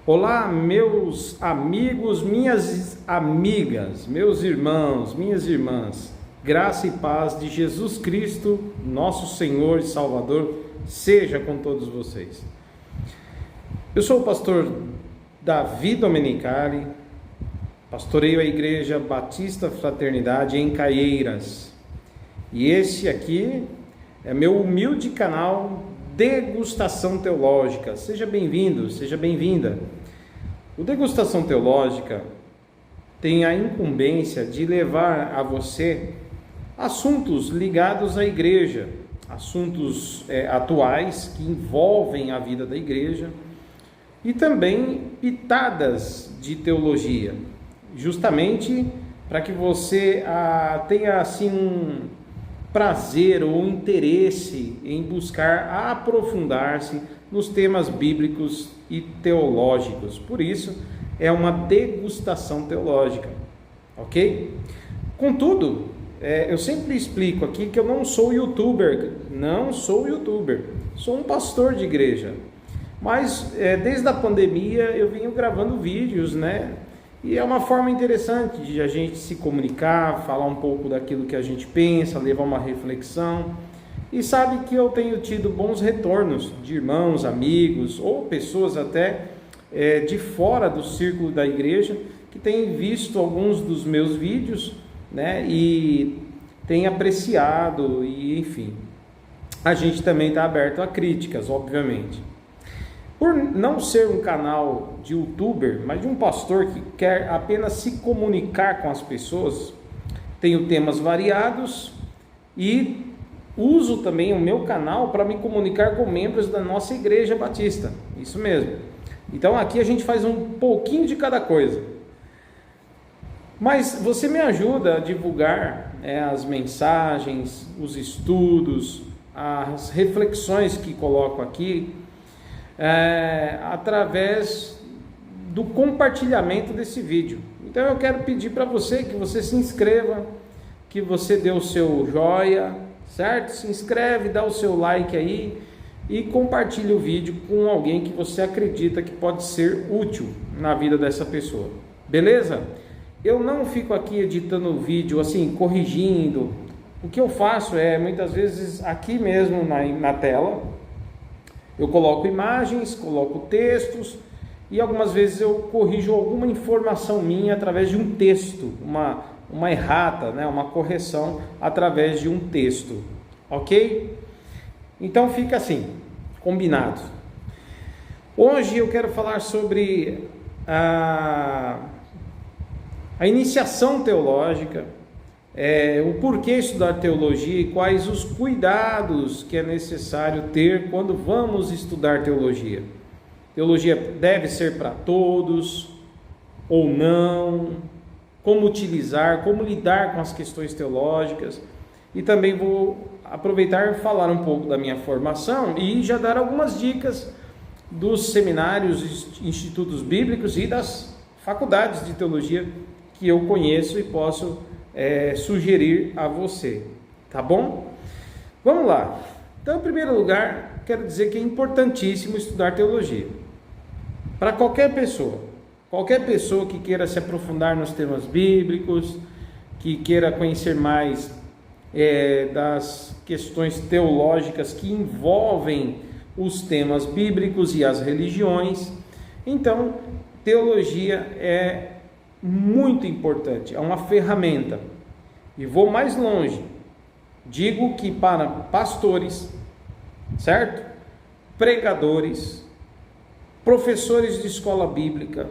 Olá, meus amigos, minhas amigas, meus irmãos, minhas irmãs, graça e paz de Jesus Cristo, nosso Senhor e Salvador, seja com todos vocês. Eu sou o pastor Davi Domenicali, pastoreio a Igreja Batista Fraternidade em Caieiras, e esse aqui é meu humilde canal Degustação Teológica. Seja bem-vindo, seja bem-vinda. O Degustação Teológica tem a incumbência de levar a você assuntos ligados à igreja, assuntos atuais que envolvem a vida da igreja e também pitadas de teologia, justamente para que você tenha assim um prazer ou interesse em buscar aprofundar-se nos temas bíblicos e teológicos. Por isso, é uma degustação teológica, ok? Contudo, eu sempre explico aqui que eu não sou youtuber, sou um pastor de igreja. Mas, desde a pandemia, eu venho gravando vídeos, né? E é uma forma interessante de a gente se comunicar, falar um pouco daquilo que a gente pensa, levar uma reflexão. E sabe que eu tenho tido bons retornos de irmãos, amigos ou pessoas até de fora do círculo da igreja que têm visto alguns dos meus vídeos, né? E têm apreciado e enfim. A gente também está aberto a críticas, obviamente. Por não ser um canal de youtuber, mas de um pastor que quer apenas se comunicar com as pessoas, tenho temas variados e uso também o meu canal para me comunicar com membros da nossa igreja batista, isso mesmo. Então aqui a gente faz um pouquinho de cada coisa. Mas você me ajuda a divulgar as mensagens, os estudos, as reflexões que coloco aqui, através do compartilhamento desse vídeo. Então eu quero pedir para você que você se inscreva, que você dê o seu joia, certo? Se inscreve, dá o seu like aí e compartilhe o vídeo com alguém que você acredita que pode ser útil na vida dessa pessoa, beleza? Eu não fico aqui editando o vídeo assim, corrigindo. O que eu faço muitas vezes aqui mesmo na tela, eu coloco imagens, coloco textos e algumas vezes eu corrijo alguma informação minha através de um texto, uma errata, né? Uma correção através de um texto, ok? Então fica assim, combinado. Hoje eu quero falar sobre a iniciação teológica, o porquê estudar teologia e quais os cuidados que é necessário ter quando vamos estudar teologia. Teologia deve ser para todos ou não? Como utilizar, como lidar com as questões teológicas? E também vou aproveitar e falar um pouco da minha formação e já dar algumas dicas dos seminários, institutos bíblicos e das faculdades de teologia que eu conheço e posso sugerir a você, tá bom? Vamos lá. Então, em primeiro lugar, quero dizer que é importantíssimo estudar teologia para qualquer pessoa que queira se aprofundar nos temas bíblicos, que queira conhecer mais das questões teológicas que envolvem os temas bíblicos e as religiões. Então, teologia é muito importante, é uma ferramenta. E vou mais longe, digo que para pastores, certo? Pregadores, professores de escola bíblica,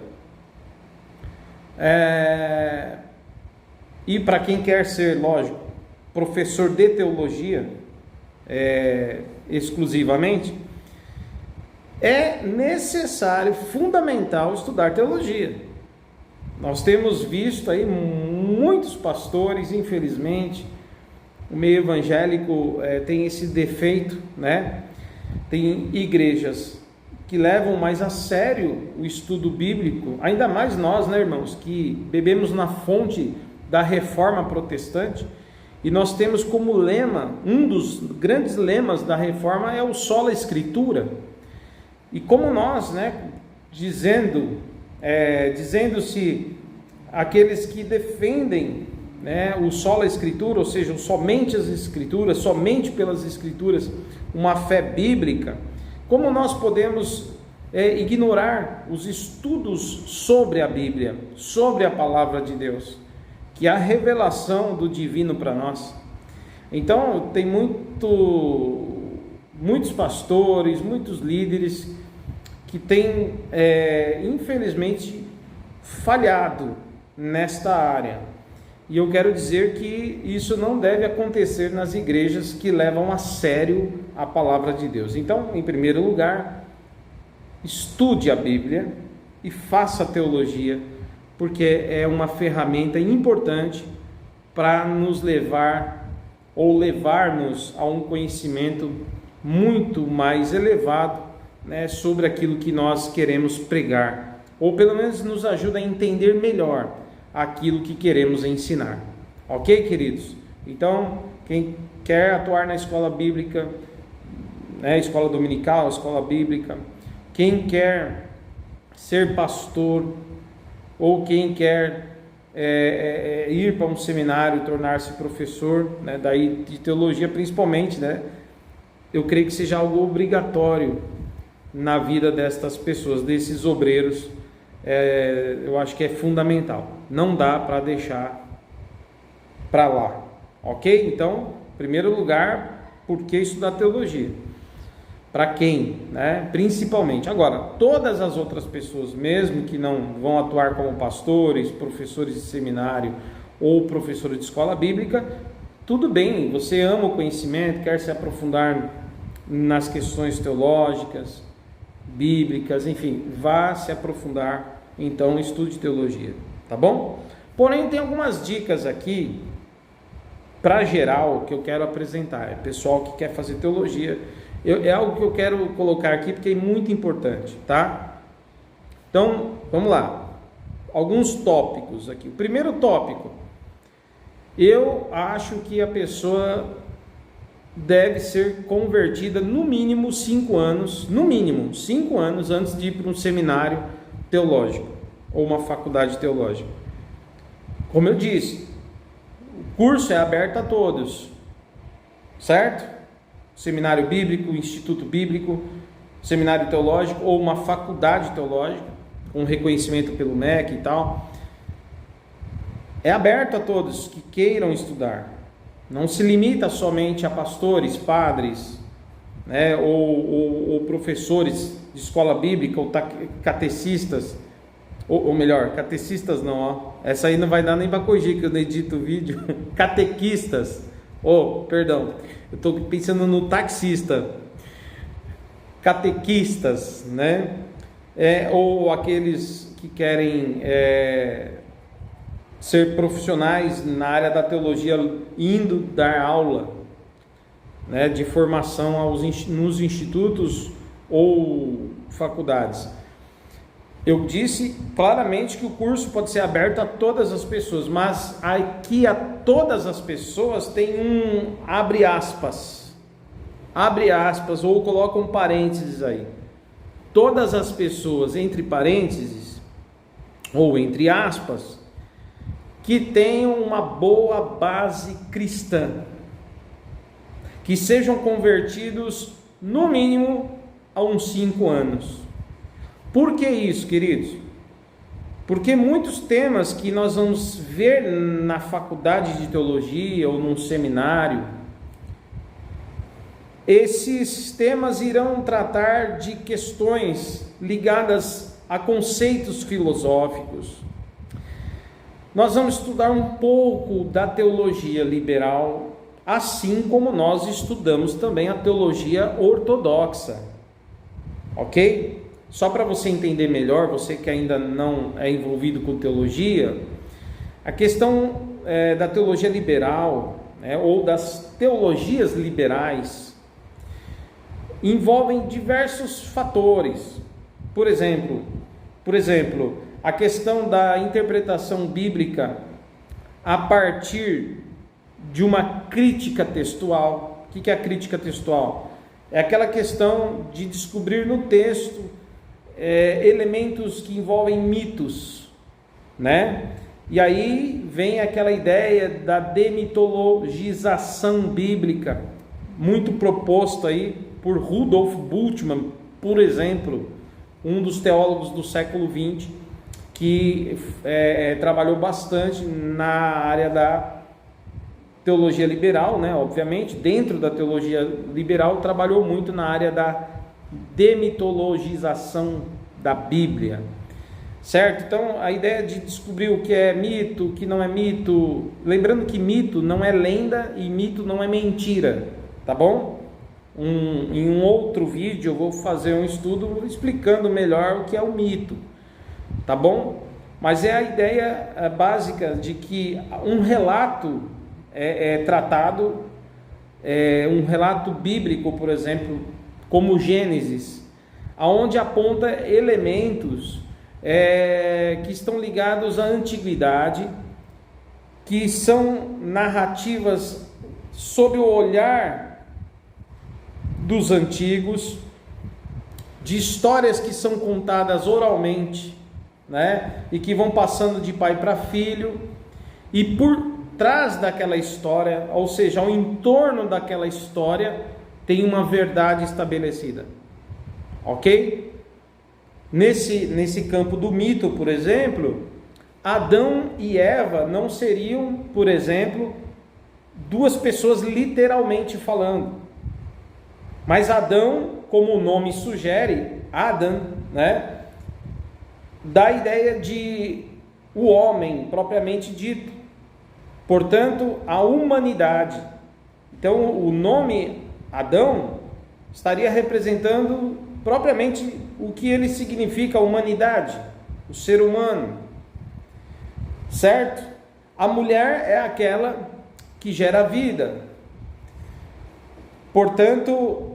e para quem quer ser, lógico, professor de teologia exclusivamente, é necessário, fundamental estudar teologia. Nós temos visto aí muitos pastores, infelizmente, o meio evangélico tem esse defeito, né? Tem igrejas que levam mais a sério o estudo bíblico, ainda mais nós, né, irmãos, que bebemos na fonte da reforma protestante, e nós temos como lema, um dos grandes lemas da reforma é o sola escritura. E como nós, né, dizendo-se aqueles que defendem, né, o sola escritura, ou seja, somente as escrituras, somente pelas escrituras, uma fé bíblica. Como nós podemos ignorar os estudos sobre a Bíblia, sobre a palavra de Deus, que é a revelação do divino para nós? Então, tem muitos pastores, muitos líderes que têm, infelizmente, falhado nesta área. E eu quero dizer que isso não deve acontecer nas igrejas que levam a sério a palavra de Deus. Então, em primeiro lugar, estude a Bíblia e faça teologia, porque é uma ferramenta importante para nos levar ou levar-nos a um conhecimento muito mais elevado, né, sobre aquilo que nós queremos pregar, ou pelo menos nos ajuda a entender melhor aquilo que queremos ensinar. Ok, queridos? Então, quem quer atuar na escola bíblica, né, escola dominical, escola bíblica, quem quer ser pastor, ou quem quer ir para um seminário, tornar-se professor, né, daí de teologia principalmente, né, eu creio que seja algo obrigatório na vida destas pessoas, desses obreiros. Eu acho que é fundamental, não dá para deixar para lá, ok? Então, em primeiro lugar, por que estudar teologia? Para quem, né? Principalmente. Agora, todas as outras pessoas, mesmo que não vão atuar como pastores, professores de seminário ou professores de escola bíblica, tudo bem, você ama o conhecimento, quer se aprofundar nas questões teológicas, bíblicas, enfim, vá se aprofundar, então estude teologia, tá bom? Porém, tem algumas dicas aqui, para geral, que eu quero apresentar, é pessoal que quer fazer teologia, é algo que eu quero colocar aqui, porque é muito importante, tá? Então, vamos lá, alguns tópicos aqui. O primeiro tópico, eu acho que a pessoa deve ser convertida no mínimo 5 anos, antes de ir para um seminário teológico ou uma faculdade teológica. Como eu disse, o curso é aberto a todos, certo? Seminário bíblico, instituto bíblico, seminário teológico ou uma faculdade teológica, com reconhecimento pelo MEC e tal. É aberto a todos que queiram estudar. Não se limita somente a pastores, padres, né, ou professores de escola bíblica, ou catecistas, ou melhor, catecistas não, ó. Essa aí não vai dar nem para corrigir, que eu não edito o vídeo. Catequistas, perdão, eu estou pensando no taxista. Catequistas, né, ou aqueles que querem ser profissionais na área da teologia, indo dar aula, né, de formação nos institutos ou faculdades. Eu disse claramente que o curso pode ser aberto a todas as pessoas, mas aqui a todas as pessoas tem um abre aspas, ou coloca um parênteses aí. Todas as pessoas, entre parênteses, ou entre aspas, que tenham uma boa base cristã, que sejam convertidos no mínimo a uns 5 anos. Por que isso, queridos? Porque muitos temas que nós vamos ver na faculdade de teologia ou num seminário, esses temas irão tratar de questões ligadas a conceitos filosóficos. Nós vamos estudar um pouco da teologia liberal, assim como nós estudamos também a teologia ortodoxa, ok? Só para você entender melhor, você que ainda não é envolvido com teologia, a questão da teologia liberal, né, ou das teologias liberais, envolvem diversos fatores. Por exemplo, a questão da interpretação bíblica a partir de uma crítica textual. O que é a crítica textual? É aquela questão de descobrir no texto elementos que envolvem mitos, né? E aí vem aquela ideia da demitologização bíblica, muito proposta aí por Rudolf Bultmann, por exemplo, um dos teólogos do século XX, que trabalhou bastante na área da teologia liberal, né? Obviamente, dentro da teologia liberal, trabalhou muito na área da demitologização da Bíblia, certo? Então, a ideia de descobrir o que é mito, o que não é mito, lembrando que mito não é lenda e mito não é mentira, tá bom? Em um outro vídeo eu vou fazer um estudo explicando melhor o que é o mito, tá bom? Mas é a ideia básica de que um relato tratado, um relato bíblico, por exemplo, como Gênesis, aonde aponta elementos que estão ligados à antiguidade, que são narrativas sob o olhar dos antigos, de histórias que são contadas oralmente, né? E que vão passando de pai para filho, e por trás daquela história, ou seja, ao entorno daquela história, tem uma verdade estabelecida, ok? Nesse campo do mito, por exemplo, Adão e Eva não seriam, por exemplo, duas pessoas literalmente falando, mas Adão, como o nome sugere, Adam, né, dá a ideia de o homem propriamente dito, portanto, a humanidade. Então, o nome Adão estaria representando propriamente o que ele significa, a humanidade, o ser humano, certo? A mulher é aquela que gera vida, portanto,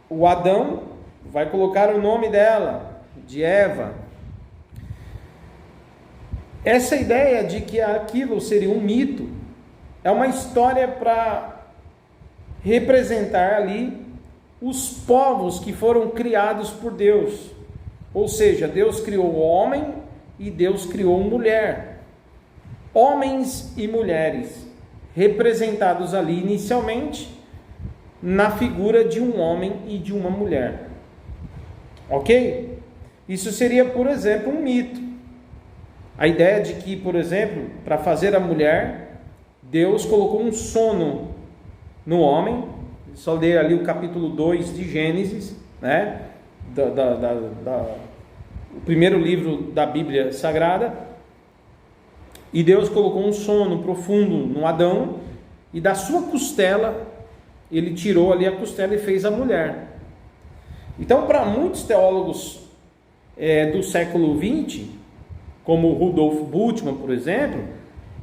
o Adão vai colocar o nome dela, de Eva. Essa ideia de que aquilo seria um mito é uma história para representar ali os povos que foram criados por Deus. Ou seja, Deus criou o homem e Deus criou a mulher. Homens e mulheres, representados ali inicialmente na figura de um homem e de uma mulher. Ok? Isso seria, por exemplo, um mito. A ideia de que, por exemplo, para fazer a mulher, Deus colocou um sono no homem. Só ler ali o capítulo 2 de Gênesis, né? O primeiro livro da Bíblia Sagrada. E Deus colocou um sono profundo no Adão, e da sua costela, ele tirou ali a costela e fez a mulher. Então, para muitos teólogos do século XX, como Rudolf Bultmann, por exemplo,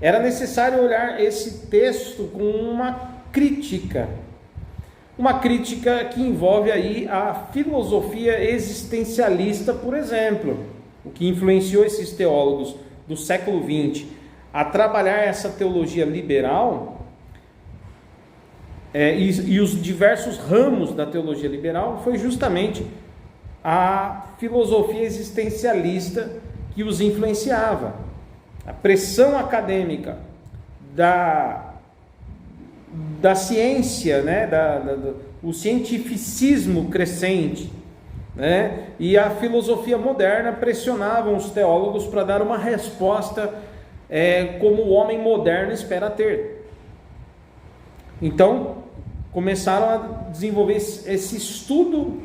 era necessário olhar esse texto com uma crítica que envolve aí a filosofia existencialista, por exemplo, o que influenciou esses teólogos do século XX a trabalhar essa teologia liberal, e os diversos ramos da teologia liberal, foi justamente a filosofia existencialista que os influenciava. A pressão acadêmica da ciência, né, o cientificismo crescente, né, e a filosofia moderna pressionavam os teólogos para dar uma resposta como o homem moderno espera ter. Então, começaram a desenvolver esse estudo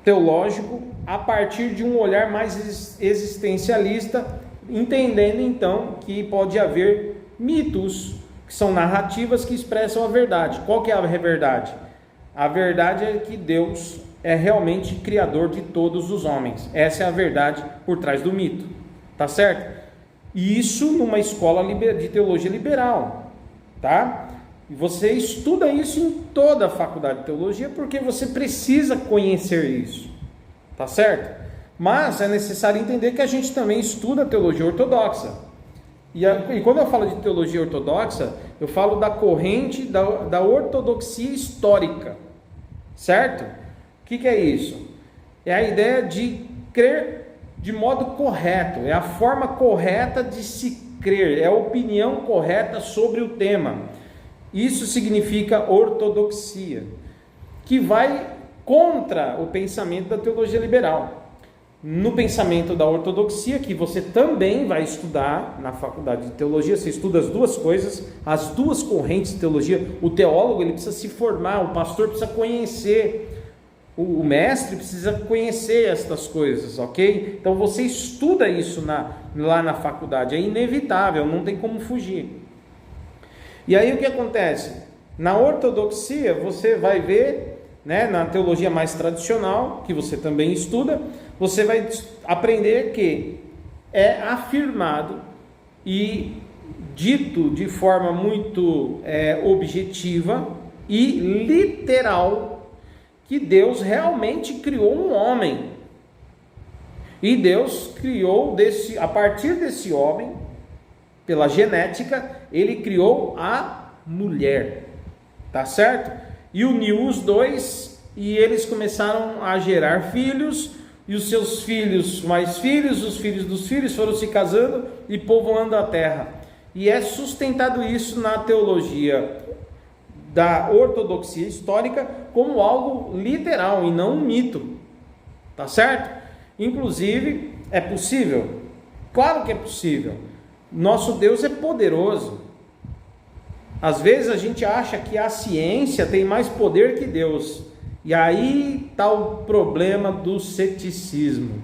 teológico a partir de um olhar mais existencialista, entendendo então que pode haver mitos, que são narrativas que expressam a verdade. Qual que é a verdade? A verdade é que Deus é realmente criador de todos os homens. Essa é a verdade por trás do mito, tá certo? E isso numa escola de teologia liberal, tá? E você estuda isso em toda a faculdade de teologia, porque você precisa conhecer isso, tá certo? Mas é necessário entender que a gente também estuda a teologia ortodoxa. E quando eu falo de teologia ortodoxa, eu falo da corrente da ortodoxia histórica, certo? O que é isso? é a ideia de crer de modo correto, é a forma correta de se crer, é a opinião correta sobre o tema. Isso significa ortodoxia, que vai contra o pensamento da teologia liberal. No pensamento da ortodoxia, que você também vai estudar na faculdade de teologia, você estuda as duas coisas, as duas correntes de teologia. O teólogo, ele precisa se formar, o pastor precisa conhecer, o mestre precisa conhecer estas coisas, ok? Então você estuda isso lá na faculdade, é inevitável, não tem como fugir. E aí o que acontece? Na ortodoxia você vai ver, né, na teologia mais tradicional, que você também estuda, você vai aprender que é afirmado e dito de forma muito objetiva e literal que Deus realmente criou um homem. E Deus criou a partir desse homem, pela genética, ele criou a mulher. Tá certo? E uniu os dois, e eles começaram a gerar filhos, e os seus filhos mais filhos, os filhos dos filhos foram se casando e povoando a terra. E é sustentado isso na teologia da ortodoxia histórica como algo literal e não um mito. Tá certo? Inclusive, é possível? Claro que é possível. Nosso Deus é poderoso. Às vezes a gente acha que a ciência tem mais poder que Deus. E aí está o problema do ceticismo.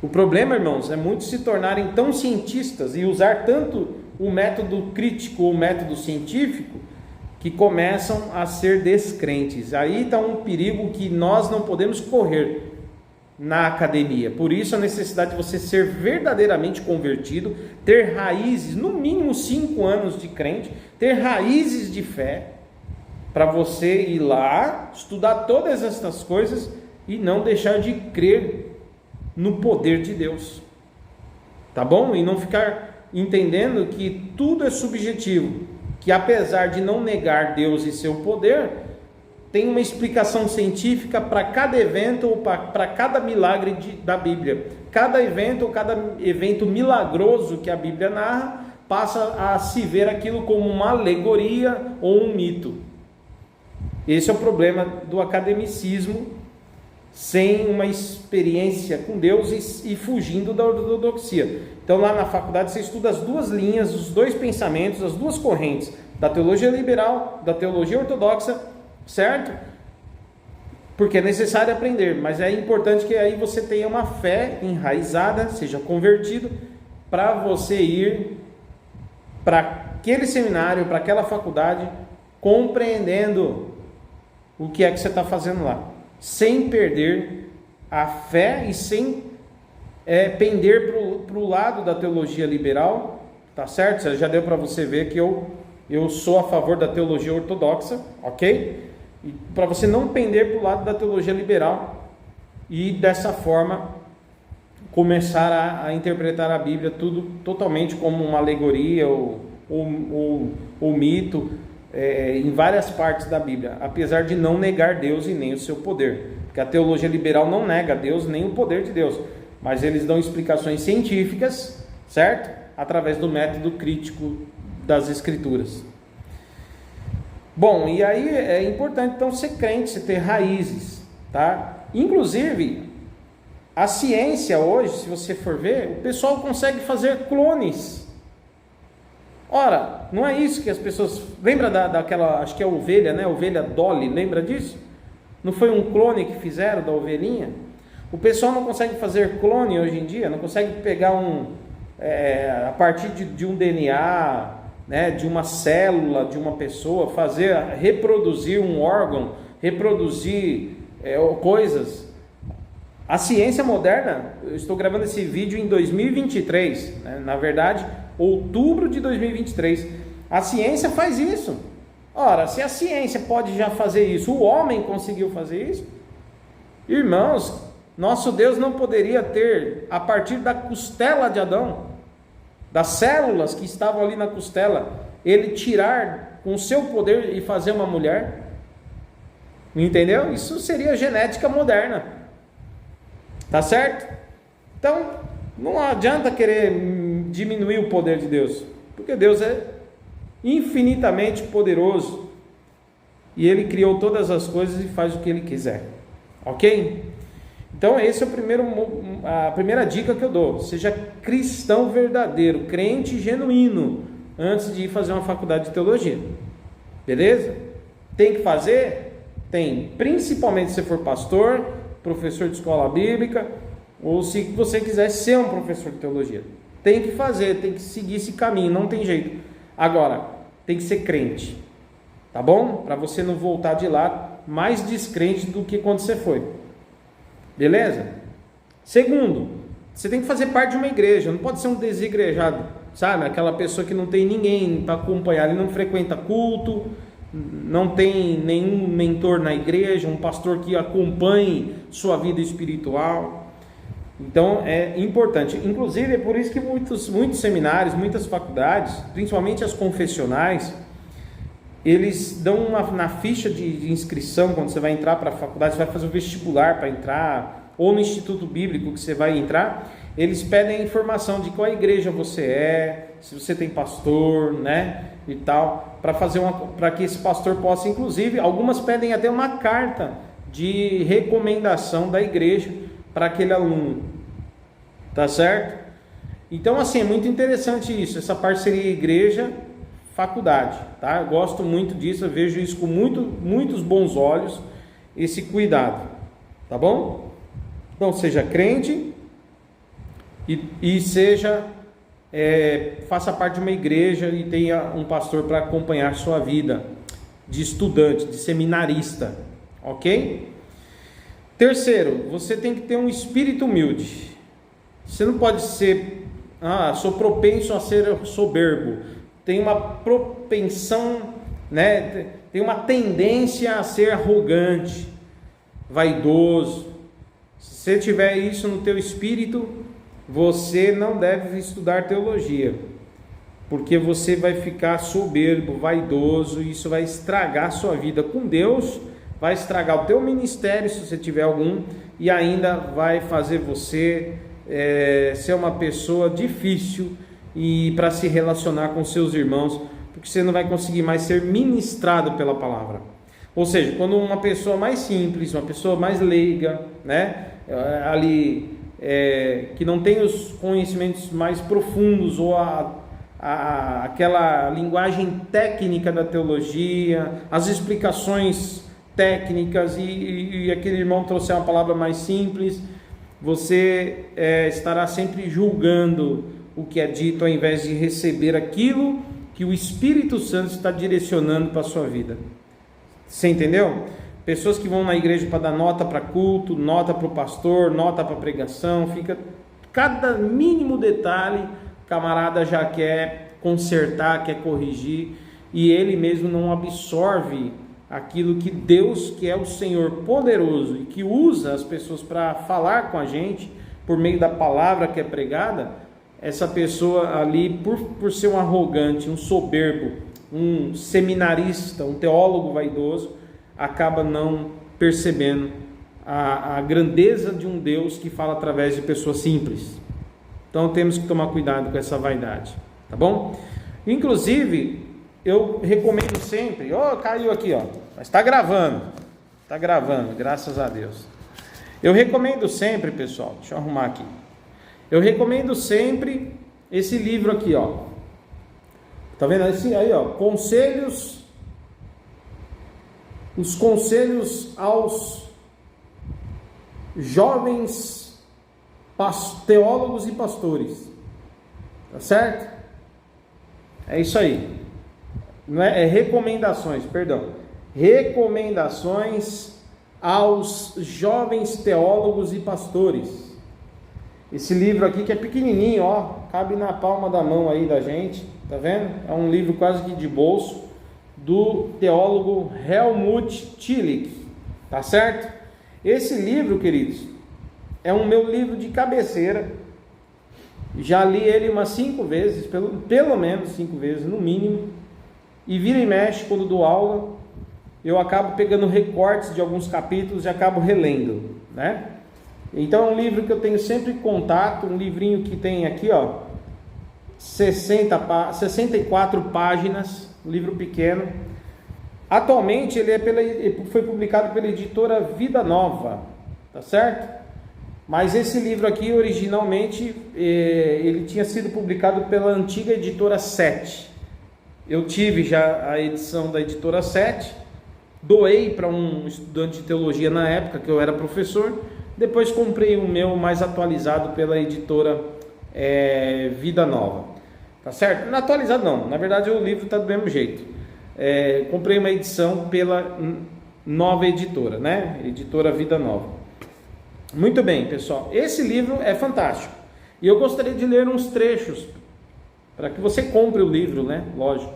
O problema, irmãos, é muitos se tornarem tão cientistas e usar tanto o método crítico ou o método científico que começam a ser descrentes. Aí está um perigo que nós não podemos correr na academia. Por isso a necessidade de você ser verdadeiramente convertido, ter raízes, no mínimo 5 anos de crente, ter raízes de fé, para você ir lá, estudar todas essas coisas e não deixar de crer no poder de Deus. Tá bom? E não ficar entendendo que tudo é subjetivo, que apesar de não negar Deus e seu poder, tem uma explicação científica para cada evento ou para cada milagre da Bíblia. Cada evento milagroso que a Bíblia narra passa a se ver aquilo como uma alegoria ou um mito. Esse é o problema do academicismo, sem uma experiência com Deus e fugindo da ortodoxia. Então lá na faculdade você estuda as duas linhas, os dois pensamentos, as duas correntes, da teologia liberal, da teologia ortodoxa, certo? Porque é necessário aprender, mas é importante que aí você tenha uma fé enraizada, seja convertido, para você ir para aquele seminário, para aquela faculdade, compreendendo o que é que você está fazendo lá, sem perder a fé e sem pender para o lado da teologia liberal, tá certo? Já deu para você ver que eu sou a favor da teologia ortodoxa, ok? E para você não pender para o lado da teologia liberal e dessa forma começar a interpretar a Bíblia tudo totalmente como uma alegoria ou mito, em várias partes da Bíblia, apesar de não negar Deus e nem o seu poder, porque a teologia liberal não nega Deus nem o poder de Deus, mas eles dão explicações científicas, certo? Através do método crítico das Escrituras. Bom, e aí é importante então ser crente, você ter raízes, tá? Inclusive, a ciência hoje, se você for ver, o pessoal consegue fazer clones. Ora, não é isso que as pessoas... Lembra daquela, acho que é ovelha, né? Ovelha Dolly, lembra disso? Não foi um clone que fizeram da ovelhinha? O pessoal não consegue fazer clone hoje em dia, não consegue pegar a partir de um DNA, né, de uma célula de uma pessoa, reproduzir um órgão, reproduzir coisas. A ciência moderna, eu estou gravando esse vídeo em 2023, né, na verdade, outubro de 2023, a ciência faz isso. Ora, se a ciência pode já fazer isso, o homem conseguiu fazer isso, irmãos, nosso Deus não poderia ter, a partir da costela de Adão, das células que estavam ali na costela, ele tirar com o seu poder e fazer uma mulher? Entendeu? Isso seria genética moderna. Tá certo? Então, não adianta querer diminuir o poder de Deus, porque Deus é infinitamente poderoso e Ele criou todas as coisas e faz o que Ele quiser, ok? Então esse é a primeira dica que eu dou: seja cristão verdadeiro, crente genuíno, antes de ir fazer uma faculdade de teologia, beleza? Tem que fazer? Tem, principalmente se for pastor, professor de escola bíblica, ou se você quiser ser um professor de teologia, tem que fazer, tem que seguir esse caminho, não tem jeito. Agora, tem que ser crente, tá bom? Para você não voltar de lá mais descrente do que quando você foi, beleza? Segundo, você tem que fazer parte de uma igreja, não pode ser um desigrejado, sabe? Aquela pessoa que não tem ninguém para acompanhar, ele não frequenta culto, não tem nenhum mentor na igreja, um pastor que acompanhe sua vida espiritual. Então é importante, inclusive é por isso que muitos seminários, muitas faculdades, principalmente as confessionais, eles dão na ficha de inscrição, quando você vai entrar para a faculdade, você vai fazer o vestibular para entrar, ou no instituto bíblico que você vai entrar, eles pedem a informação de qual igreja você é, se você tem pastor, né, e tal, para que esse pastor possa, inclusive, algumas pedem até uma carta de recomendação da igreja para aquele aluno, tá certo? Então, assim, é muito interessante isso, essa parceria igreja-faculdade, tá? Eu gosto muito disso, eu vejo isso com muitos bons olhos, esse cuidado, tá bom? Então, seja crente e seja, faça parte de uma igreja e tenha um pastor para acompanhar sua vida de estudante, de seminarista, ok? Terceiro, você tem que ter um espírito humilde. Você não pode ser, sou propenso a ser soberbo, tem uma propensão, né? Tem uma tendência a ser arrogante, vaidoso. Se você tiver isso no teu espírito, você não deve estudar teologia, porque você vai ficar soberbo, vaidoso, e isso vai estragar a sua vida com Deus, vai estragar o teu ministério, se você tiver algum, e ainda vai fazer você ser uma pessoa difícil e para se relacionar com seus irmãos, porque você não vai conseguir mais ser ministrado pela palavra. Ou seja, quando uma pessoa mais simples, uma pessoa mais leiga, né, que não tem os conhecimentos mais profundos ou aquela linguagem técnica da teologia, as explicações técnicas, e aquele irmão trouxer uma palavra mais simples, você estará sempre julgando o que é dito, ao invés de receber aquilo que o Espírito Santo está direcionando para a sua vida. Você entendeu? Pessoas que vão na igreja para dar nota para culto, nota para o pastor, nota para pregação, cada mínimo detalhe, o camarada já quer consertar, quer corrigir, e ele mesmo não absorve aquilo que Deus, que é o Senhor poderoso e que usa as pessoas para falar com a gente por meio da palavra que é pregada. Essa pessoa ali, por ser um arrogante, um soberbo, um seminarista, um teólogo vaidoso, acaba não percebendo a grandeza de um Deus que fala através de pessoas simples. Então temos que tomar cuidado com essa vaidade, tá bom? Inclusive, eu recomendo sempre, caiu aqui, mas está gravando, graças a Deus. Eu recomendo sempre, pessoal, deixa eu arrumar aqui. Eu recomendo sempre esse livro aqui, tá vendo esse aí, os conselhos aos jovens teólogos e pastores, tá certo? É isso aí. Não é recomendações, perdão. Recomendações aos jovens teólogos e pastores. Esse livro aqui que é pequenininho, cabe na palma da mão aí da gente, tá vendo? É um livro quase que de bolso, do teólogo Helmut Tillich, tá certo? Esse livro, queridos, é o meu livro de cabeceira. Já li ele umas 5 vezes, pelo menos 5 vezes, no mínimo. E vira e mexe, quando dou aula, eu acabo pegando recortes de alguns capítulos e acabo relendo, né? Então é um livro que eu tenho sempre contato, um livrinho que tem aqui, ó, 64 páginas, um livro pequeno. Atualmente ele foi publicado pela editora Vida Nova, tá certo? Mas esse livro aqui, originalmente, ele tinha sido publicado pela antiga editora 7. Eu tive já a edição da editora 7, doei para um estudante de teologia na época, que eu era professor. Depois comprei o meu mais atualizado pela editora Vida Nova, tá certo? Não atualizado não, na verdade o livro está do mesmo jeito. Comprei uma edição pela nova editora, né? Editora Vida Nova. Muito bem, pessoal, esse livro é fantástico e eu gostaria de ler uns trechos para que você compre o livro, né? Lógico.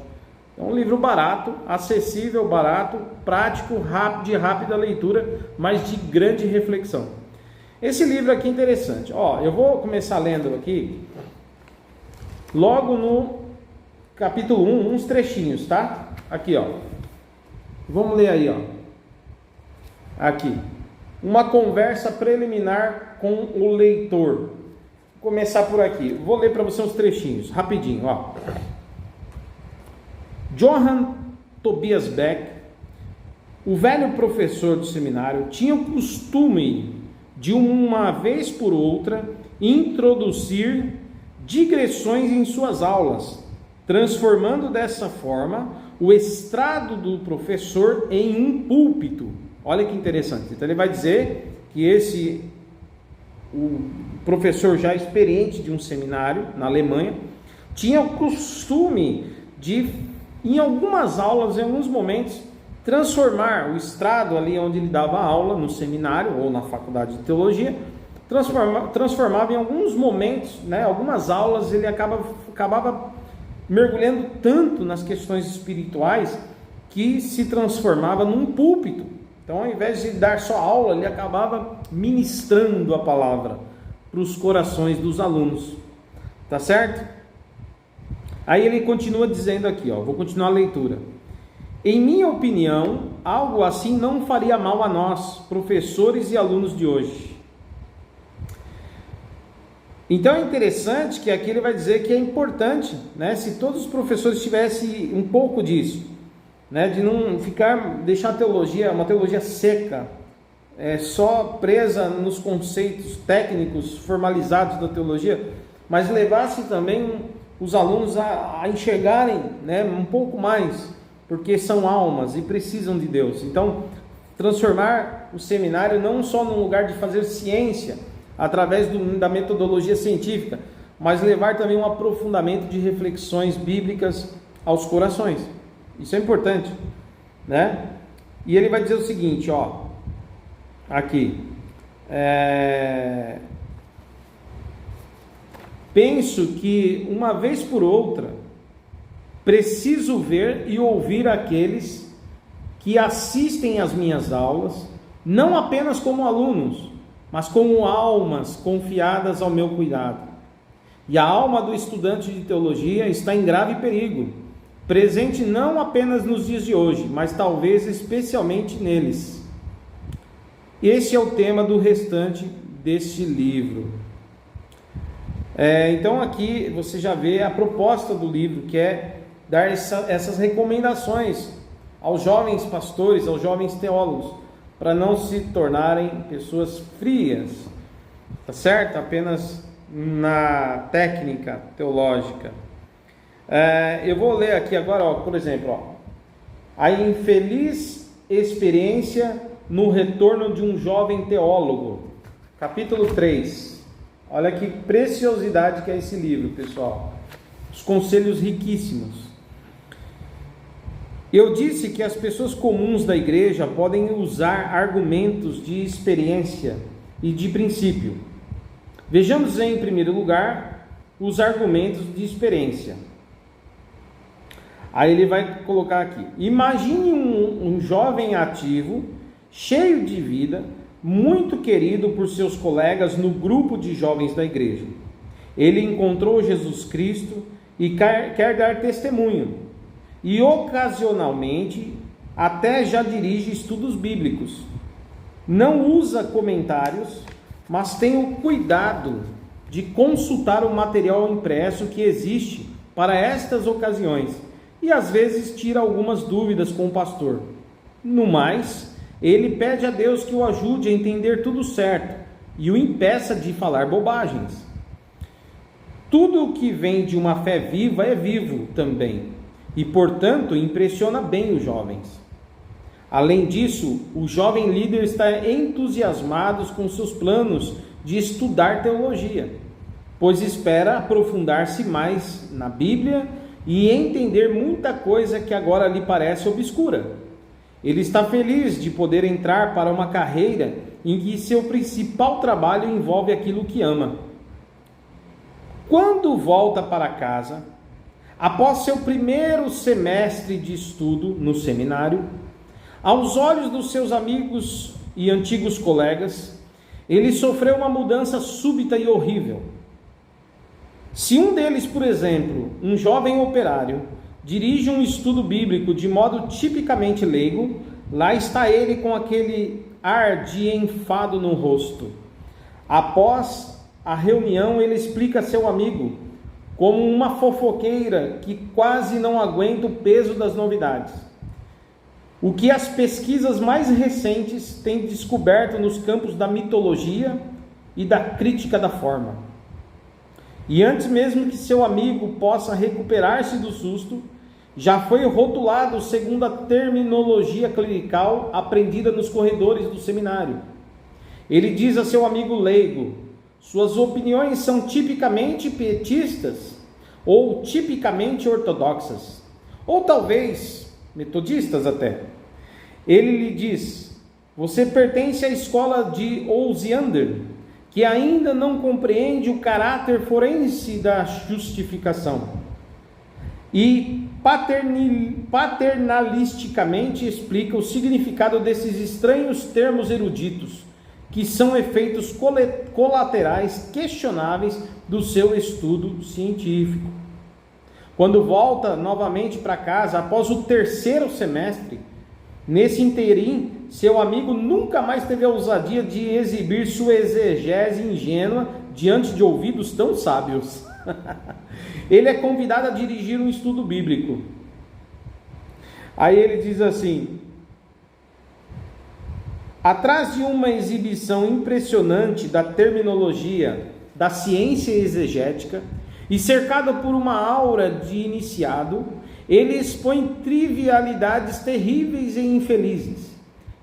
É um livro barato, acessível, barato, prático, de rápida leitura, mas de grande reflexão. Esse livro aqui é interessante. Ó, eu vou começar lendo aqui, logo no capítulo 1, uns trechinhos, tá? Aqui, ó. Vamos ler aí, ó. Aqui. Uma conversa preliminar com o leitor. Vou começar por aqui. Vou ler para você uns trechinhos, rapidinho, ó. Johann Tobias Beck, o velho professor do seminário, tinha o costume de uma vez por outra introduzir digressões em suas aulas, transformando dessa forma o estrado do professor em um púlpito. Olha que interessante. Então ele vai dizer que o professor já experiente de um seminário na Alemanha tinha o costume de, em algumas aulas, em alguns momentos, transformar o estrado ali onde ele dava aula, no seminário ou na faculdade de teologia, transformava em alguns momentos, né, algumas aulas, ele acabava mergulhando tanto nas questões espirituais que se transformava num púlpito. Então, ao invés de dar só aula, ele acabava ministrando a palavra para os corações dos alunos. Tá certo? Aí ele continua dizendo aqui, ó, vou continuar a leitura. Em minha opinião, algo assim não faria mal a nós, professores e alunos de hoje. Então é interessante que aqui ele vai dizer que é importante, né, se todos os professores tivessem um pouco disso, né, de não deixar uma teologia seca, só presa nos conceitos técnicos formalizados da teologia, mas levasse também os alunos a enxergarem, né, um pouco mais, porque são almas e precisam de Deus. Então, transformar o seminário não só num lugar de fazer ciência, através da metodologia científica, mas levar também um aprofundamento de reflexões bíblicas aos corações. Isso é importante, né? E ele vai dizer o seguinte, ó, aqui, penso que uma vez por outra preciso ver e ouvir aqueles que assistem às minhas aulas, não apenas como alunos, mas como almas confiadas ao meu cuidado. E a alma do estudante de teologia está em grave perigo, presente não apenas nos dias de hoje, mas talvez especialmente neles. Esse é o tema do restante deste livro. Então aqui você já vê a proposta do livro, que é dar essas recomendações aos jovens pastores, aos jovens teólogos, para não se tornarem pessoas frias, tá certo? Apenas na técnica teológica. Eu vou ler aqui agora, ó, por exemplo, ó, a infeliz experiência no retorno de um jovem teólogo, capítulo 3. Olha que preciosidade que é esse livro, pessoal. Os conselhos riquíssimos. Eu disse que as pessoas comuns da igreja podem usar argumentos de experiência e de princípio. Vejamos em primeiro lugar os argumentos de experiência. Aí ele vai colocar aqui: imagine um jovem ativo, cheio de vida, muito querido por seus colegas no grupo de jovens da igreja. Ele encontrou Jesus Cristo e quer dar testemunho, e ocasionalmente até já dirige estudos bíblicos. Não usa comentários, mas tenha o cuidado de consultar o material impresso que existe para estas ocasiões e às vezes tira algumas dúvidas com o pastor. No mais, ele pede a Deus que o ajude a entender tudo certo e o impeça de falar bobagens. Tudo o que vem de uma fé viva é vivo também e, portanto, impressiona bem os jovens. Além disso, o jovem líder está entusiasmado com seus planos de estudar teologia, pois espera aprofundar-se mais na Bíblia e entender muita coisa que agora lhe parece obscura. Ele está feliz de poder entrar para uma carreira em que seu principal trabalho envolve aquilo que ama. Quando volta para casa, após seu primeiro semestre de estudo no seminário, aos olhos dos seus amigos e antigos colegas, ele sofreu uma mudança súbita e horrível. Se um deles, por exemplo, um jovem operário, dirige um estudo bíblico de modo tipicamente leigo, lá está ele com aquele ar de enfado no rosto. Após a reunião, ele explica a seu amigo, como uma fofoqueira que quase não aguenta o peso das novidades, o que as pesquisas mais recentes têm descoberto nos campos da mitologia e da crítica da forma. E antes mesmo que seu amigo possa recuperar-se do susto, já foi rotulado segundo a terminologia clerical aprendida nos corredores do seminário. Ele diz a seu amigo leigo: suas opiniões são tipicamente pietistas ou tipicamente ortodoxas, ou talvez metodistas até. Ele lhe diz: você pertence à escola de Osiander, que ainda não compreende o caráter forense da justificação, e paternalisticamente explica o significado desses estranhos termos eruditos, que são efeitos colaterais questionáveis do seu estudo científico. Quando volta novamente para casa, após o terceiro semestre, nesse interim, seu amigo nunca mais teve a ousadia de exibir sua exegese ingênua diante de ouvidos tão sábios. Ele é convidado a dirigir um estudo bíblico. Aí ele diz assim: atrás de uma exibição impressionante da terminologia da ciência exegética e cercado por uma aura de iniciado, ele expõe trivialidades terríveis e infelizes.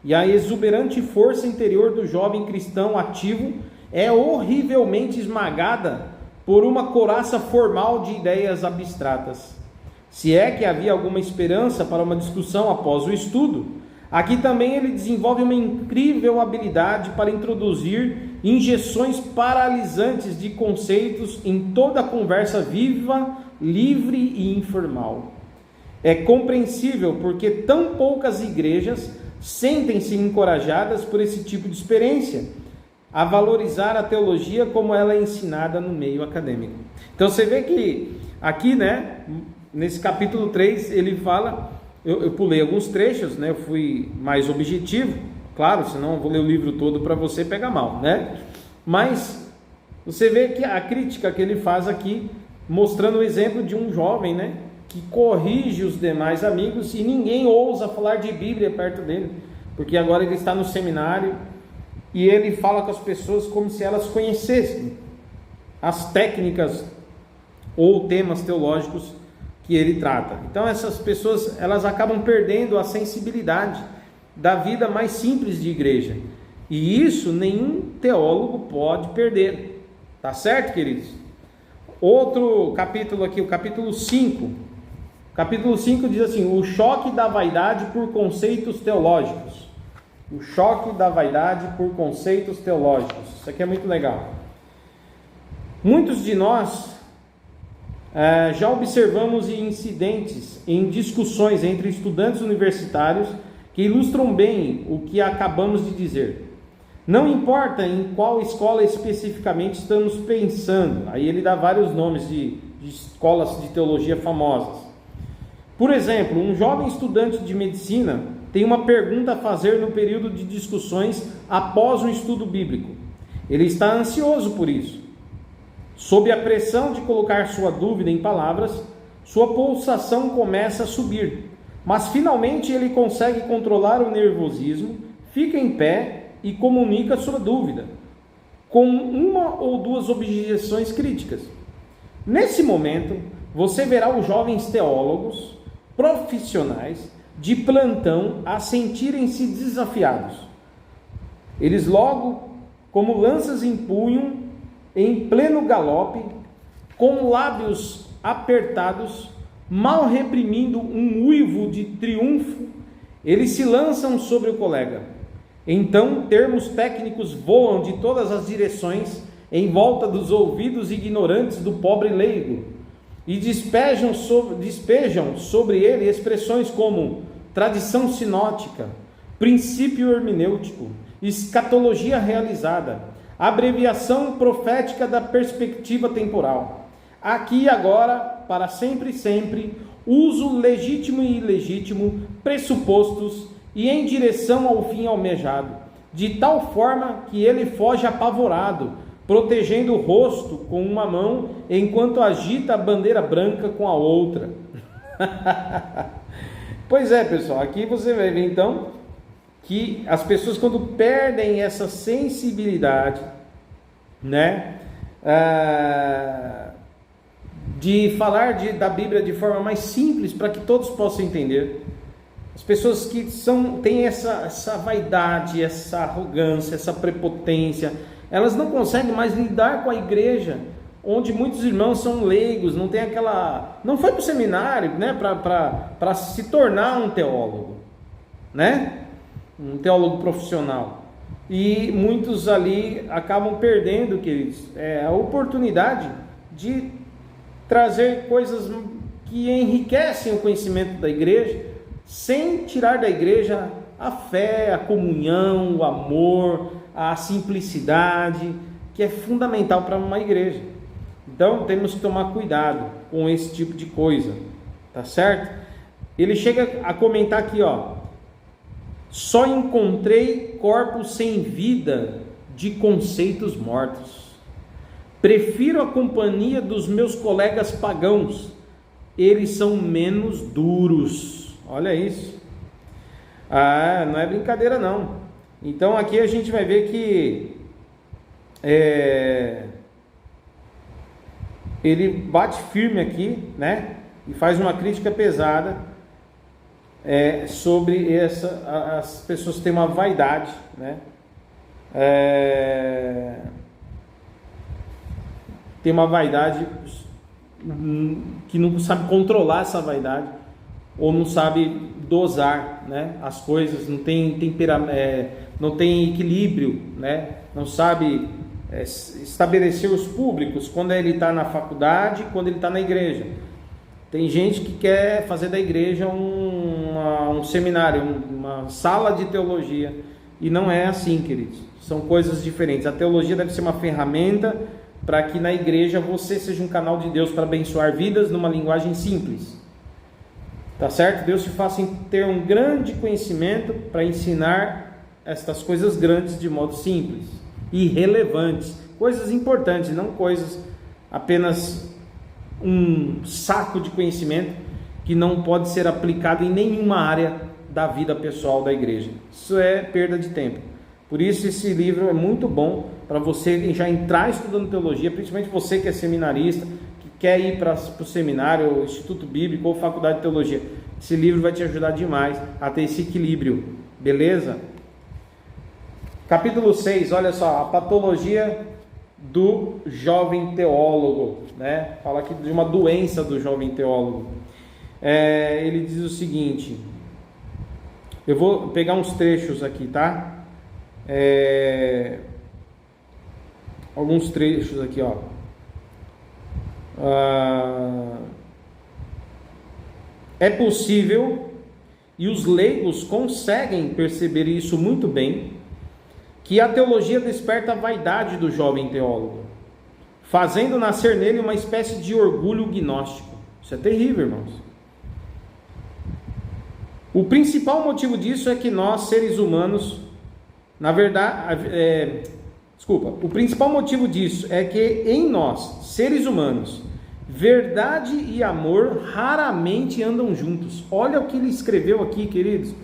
E a exuberante força interior do jovem cristão ativo é horrivelmente esmagada por uma couraça formal de ideias abstratas. Se é que havia alguma esperança para uma discussão após o estudo, aqui também ele desenvolve uma incrível habilidade para introduzir injeções paralisantes de conceitos em toda a conversa viva, livre e informal. É compreensível porque tão poucas igrejas sentem-se encorajadas por esse tipo de experiência a valorizar a teologia como ela é ensinada no meio acadêmico. Então você vê que aqui, né, nesse capítulo 3, ele fala, eu pulei alguns trechos, né, eu fui mais objetivo, claro, senão eu vou ler o livro todo para você pegar mal, né? Mas você vê que a crítica que ele faz aqui, mostrando o exemplo de um jovem, né, que corrige os demais amigos e ninguém ousa falar de Bíblia perto dele, porque agora ele está no seminário e ele fala com as pessoas como se elas conhecessem as técnicas ou temas teológicos que ele trata. Então essas pessoas, elas acabam perdendo a sensibilidade da vida mais simples de igreja, e isso nenhum teólogo pode perder, tá certo, queridos? Outro capítulo aqui, o capítulo 5. Capítulo 5 diz assim: o choque da vaidade por conceitos teológicos. O choque da vaidade por conceitos teológicos. Isso aqui é muito legal. Muitos de nós já observamos incidentes em discussões entre estudantes universitários que ilustram bem o que acabamos de dizer. Não importa em qual escola especificamente estamos pensando. Aí ele dá vários nomes de escolas de teologia famosas. Por exemplo, um jovem estudante de medicina tem uma pergunta a fazer no período de discussões após um estudo bíblico. Ele está ansioso por isso. Sob a pressão de colocar sua dúvida em palavras, sua pulsação começa a subir. Mas finalmente ele consegue controlar o nervosismo, fica em pé e comunica sua dúvida, com uma ou duas objeções críticas. Nesse momento, você verá os jovens teólogos profissionais de plantão a sentirem-se desafiados. Eles logo, como lanças em punho, em pleno galope, com lábios apertados, mal reprimindo um uivo de triunfo, eles se lançam sobre o colega. Então, termos técnicos voam de todas as direções em volta dos ouvidos ignorantes do pobre leigo e despejam sobre ele expressões como tradição sinótica, princípio hermenêutico, escatologia realizada, abreviação profética da perspectiva temporal. Aqui e agora, para sempre e sempre, uso legítimo e ilegítimo, pressupostos e em direção ao fim almejado, de tal forma que ele foge apavorado, protegendo o rosto com uma mão, enquanto agita a bandeira branca com a outra. Pois é, pessoal, aqui você vai ver então que as pessoas, quando perdem essa sensibilidade, né, de falar da Bíblia de forma mais simples, para que todos possam entender. As pessoas que têm essa vaidade, essa arrogância, essa prepotência, elas não conseguem mais lidar com a igreja, onde muitos irmãos são leigos, não tem não foi para o seminário, né, para se tornar um teólogo, né, um teólogo profissional. E muitos ali acabam perdendo, queridos, a oportunidade de trazer coisas que enriquecem o conhecimento da igreja, sem tirar da igreja a fé, a comunhão, o amor, a simplicidade, que é fundamental para uma igreja. Então temos que tomar cuidado com esse tipo de coisa, tá certo? Ele chega a comentar aqui, ó: só encontrei corpos sem vida de conceitos mortos. Prefiro a companhia dos meus colegas pagãos, eles são menos duros. Olha isso. Não é brincadeira não. Então aqui a gente vai ver que ele bate firme aqui, né? E faz uma crítica pesada sobre as pessoas que têm uma vaidade, né? Tem uma vaidade que não sabe controlar essa vaidade, ou não sabe dosar, né, as coisas, não tem não tem equilíbrio, né, não sabe estabelecer os públicos, quando ele está na faculdade, quando ele está na igreja. Tem gente que quer fazer da igreja um seminário, uma sala de teologia, e não é assim, queridos, são coisas diferentes. A teologia deve ser uma ferramenta para que na igreja você seja um canal de Deus para abençoar vidas numa linguagem simples. Tá certo? Deus te faça ter um grande conhecimento para ensinar estas coisas grandes de modo simples e relevantes, coisas importantes, não coisas apenas um saco de conhecimento que não pode ser aplicado em nenhuma área da vida pessoal da igreja. Isso é perda de tempo. Por isso esse livro é muito bom para você já entrar estudando teologia, principalmente você que é seminarista, que quer ir para o seminário, ou Instituto Bíblico ou Faculdade de Teologia. Esse livro vai te ajudar demais a ter esse equilíbrio, beleza? Capítulo 6, olha só, a patologia do jovem teólogo, né? Fala aqui de uma doença do jovem teólogo. Ele diz o seguinte, eu vou pegar uns trechos aqui, tá? Alguns trechos aqui, ó. É possível, e os leigos conseguem perceber isso muito bem, que a teologia desperta a vaidade do jovem teólogo, fazendo nascer nele uma espécie de orgulho gnóstico. Isso é terrível, irmãos. O principal motivo disso é que nós, seres humanos, na verdade, O principal motivo disso é que em nós, seres humanos, verdade e amor raramente andam juntos. Olha o que ele escreveu aqui, queridos.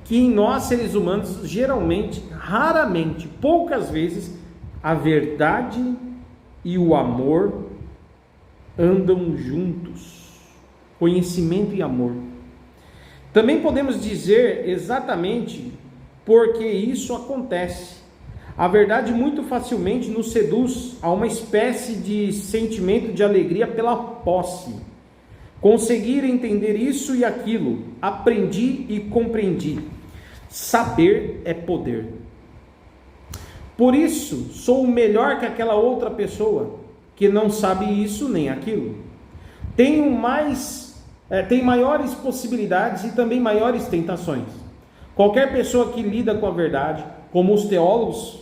Que em nós, seres humanos, geralmente, raramente, poucas vezes, a verdade e o amor andam juntos. Conhecimento e amor. Também podemos dizer exatamente porque isso acontece. A verdade muito facilmente nos seduz a uma espécie de sentimento de alegria pela posse. Conseguir entender isso e aquilo, aprendi e compreendi. Saber é poder. Por isso, sou melhor que aquela outra pessoa que não sabe isso nem aquilo. Tem maiores possibilidades e também maiores tentações. Qualquer pessoa que lida com a verdade, como os teólogos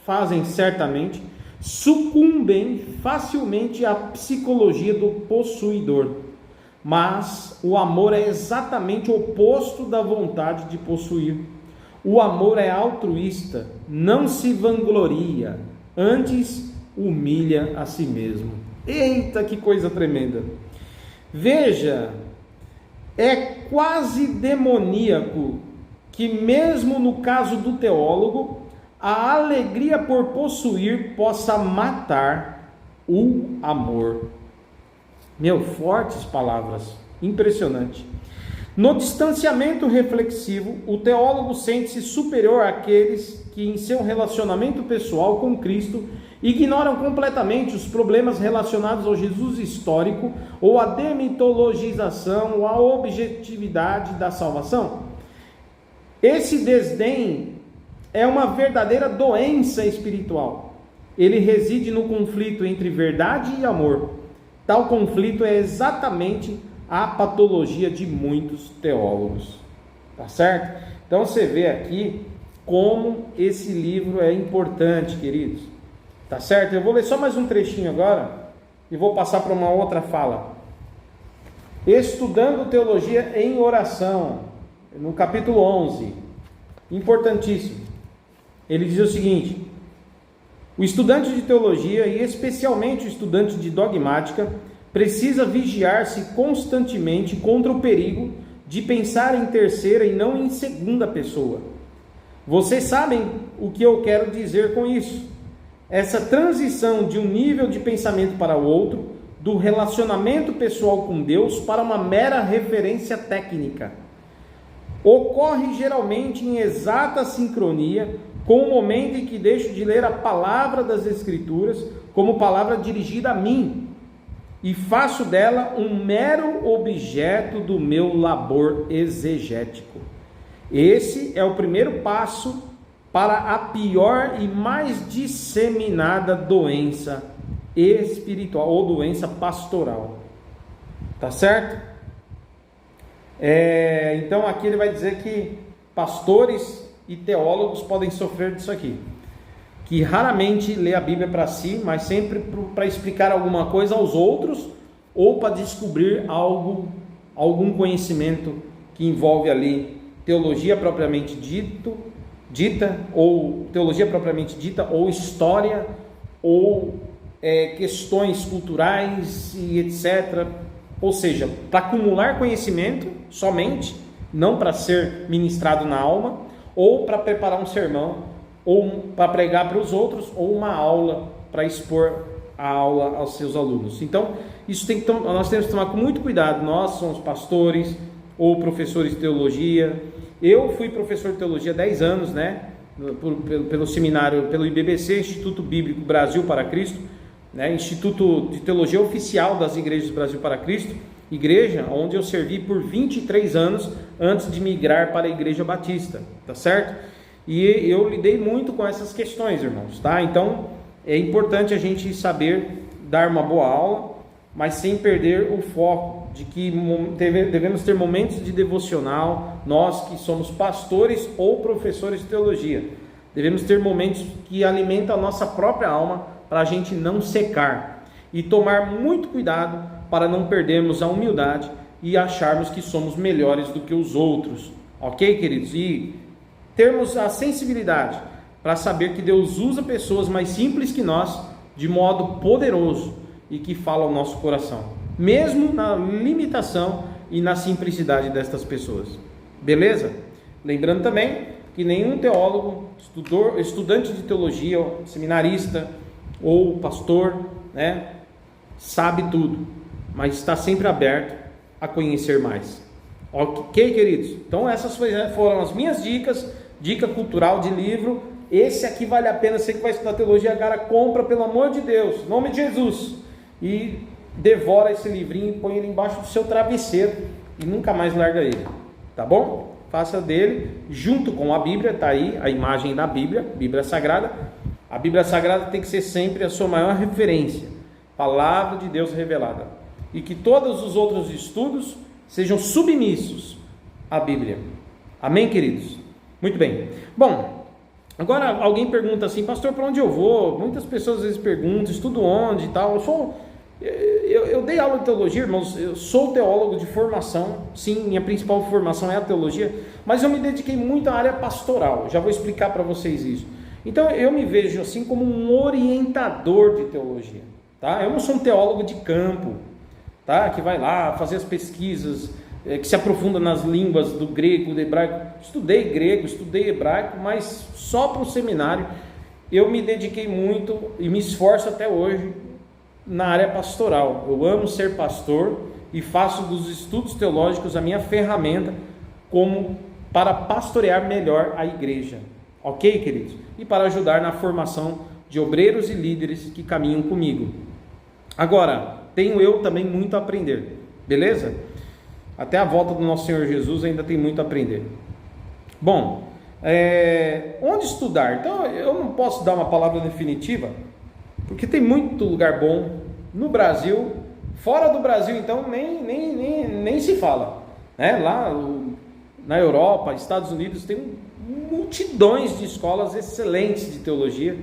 fazem certamente, sucumbem facilmente à psicologia do possuidor. Mas o amor é exatamente o oposto da vontade de possuir. O amor é altruísta, não se vangloria, antes humilha a si mesmo. Eita, que coisa tremenda! Veja, é quase demoníaco que mesmo no caso do teólogo, a alegria por possuir possa matar o amor. Meu, fortes palavras, impressionante. No distanciamento reflexivo, o teólogo sente-se superior àqueles que em seu relacionamento pessoal com Cristo ignoram completamente os problemas relacionados ao Jesus histórico ou à demitologização ou à objetividade da salvação. Esse desdém é uma verdadeira doença espiritual. Ele reside no conflito entre verdade e amor. Tal conflito é exatamente a patologia de muitos teólogos. Tá certo? Então você vê aqui como esse livro é importante, queridos. Tá certo? Eu vou ler só mais um trechinho agora e vou passar para uma outra fala. Estudando teologia em oração, no capítulo 11, importantíssimo. Ele diz o seguinte: o estudante de teologia, e especialmente o estudante de dogmática, precisa vigiar-se constantemente contra o perigo de pensar em terceira e não em segunda pessoa. Vocês sabem o que eu quero dizer com isso. Essa transição de um nível de pensamento para o outro, do relacionamento pessoal com Deus para uma mera referência técnica, ocorre geralmente em exata sincronia com o momento em que deixo de ler a palavra das Escrituras como palavra dirigida a mim e faço dela um mero objeto do meu labor exegético. Esse é o primeiro passo para a pior e mais disseminada doença espiritual ou doença pastoral. Tá certo? Então aqui ele vai dizer que pastores e teólogos podem sofrer disso aqui, que raramente lê a Bíblia para si, mas sempre para explicar alguma coisa aos outros ou para descobrir algum conhecimento que envolve ali teologia propriamente dita ou história ou questões culturais e etc. Ou seja, para acumular conhecimento somente, não para ser ministrado na alma, ou para preparar um sermão, ou para pregar para os outros, ou uma aula para expor a aula aos seus alunos. Então, nós temos que tomar com muito cuidado. Nós somos pastores ou professores de teologia. Eu fui professor de teologia há 10 anos, né? Pelo seminário, pelo IBBC, Instituto Bíblico Brasil para Cristo, né? Instituto de Teologia Oficial das Igrejas do Brasil para Cristo, igreja onde eu servi por 23 anos antes de migrar para a Igreja Batista, tá certo? E eu lidei muito com essas questões, irmãos, tá? Então, é importante a gente saber dar uma boa aula, mas sem perder o foco de que devemos ter momentos de devocional, nós que somos pastores ou professores de teologia, devemos ter momentos que alimentam a nossa própria alma para a gente não secar e tomar muito cuidado para não perdermos a humildade e acharmos que somos melhores do que os outros, ok, queridos? E termos a sensibilidade para saber que Deus usa pessoas mais simples que nós de modo poderoso e que fala ao nosso coração, mesmo na limitação e na simplicidade destas pessoas. Beleza? Lembrando também que nenhum teólogo, estudante de teologia, seminarista ou pastor, né, sabe tudo, mas está sempre aberto a conhecer mais. Ok, queridos? Então essas foram as minhas dicas, dica cultural de livro. Esse aqui vale a pena, você que vai estudar teologia, cara, compra, pelo amor de Deus, em nome de Jesus, e devora esse livrinho e põe ele embaixo do seu travesseiro e nunca mais larga ele, tá bom? Faça dele, junto com a Bíblia, tá aí a imagem da Bíblia, Bíblia Sagrada. A Bíblia Sagrada tem que ser sempre a sua maior referência, palavra de Deus revelada, e que todos os outros estudos sejam submissos à Bíblia. Amém, queridos? Muito bem. Bom, agora alguém pergunta assim, pastor, para onde eu vou? Muitas pessoas às vezes perguntam, estudo onde e tal. Eu dei aula de teologia, irmãos, eu sou teólogo de formação, sim, minha principal formação é a teologia, mas eu me dediquei muito à área pastoral, já vou explicar para vocês isso. Então eu me vejo assim como um orientador de teologia, tá? Eu não sou um teólogo de campo, tá? Que vai lá fazer as pesquisas, que se aprofunda nas línguas do grego, do hebraico. Estudei grego, estudei hebraico, mas só para o seminário. Eu me dediquei muito e me esforço até hoje na área pastoral. Eu amo ser pastor e faço dos estudos teológicos a minha ferramenta como para pastorear melhor a igreja. Ok, queridos? E para ajudar na formação de obreiros e líderes que caminham comigo. Agora, tenho eu também muito a aprender, beleza? Até a volta do nosso Senhor Jesus ainda tem muito a aprender. Bom, onde estudar? Então, eu não posso dar uma palavra definitiva, porque tem muito lugar bom no Brasil. Fora do Brasil, então, nem se fala, né? Lá na Europa, Estados Unidos, tem multidões de escolas excelentes de teologia,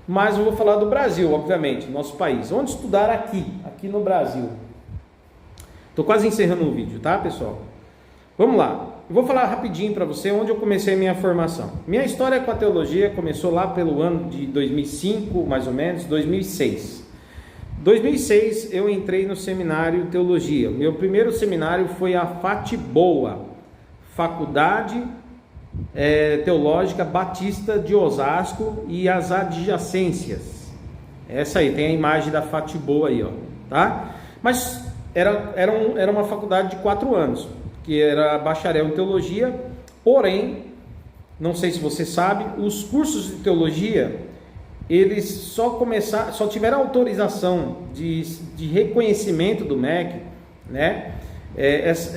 mas eu vou falar do Brasil, obviamente, nosso país. Onde estudar aqui no Brasil? Estou quase encerrando o vídeo, tá, pessoal? Vamos lá. Eu vou falar rapidinho para você onde eu comecei a minha formação. Minha história com a teologia começou lá pelo ano de 2005, mais ou menos, 2006. 2006 eu entrei no seminário Teologia. Meu primeiro seminário foi a FATBOA, Faculdade Teológica Batista de Osasco e as adjacências. Essa aí, tem a imagem da FATBOA aí, ó, tá? Mas era uma faculdade de 4 anos, que era bacharel em teologia, porém, não sei se você sabe, os cursos de teologia, eles só tiveram autorização de reconhecimento do MEC, né?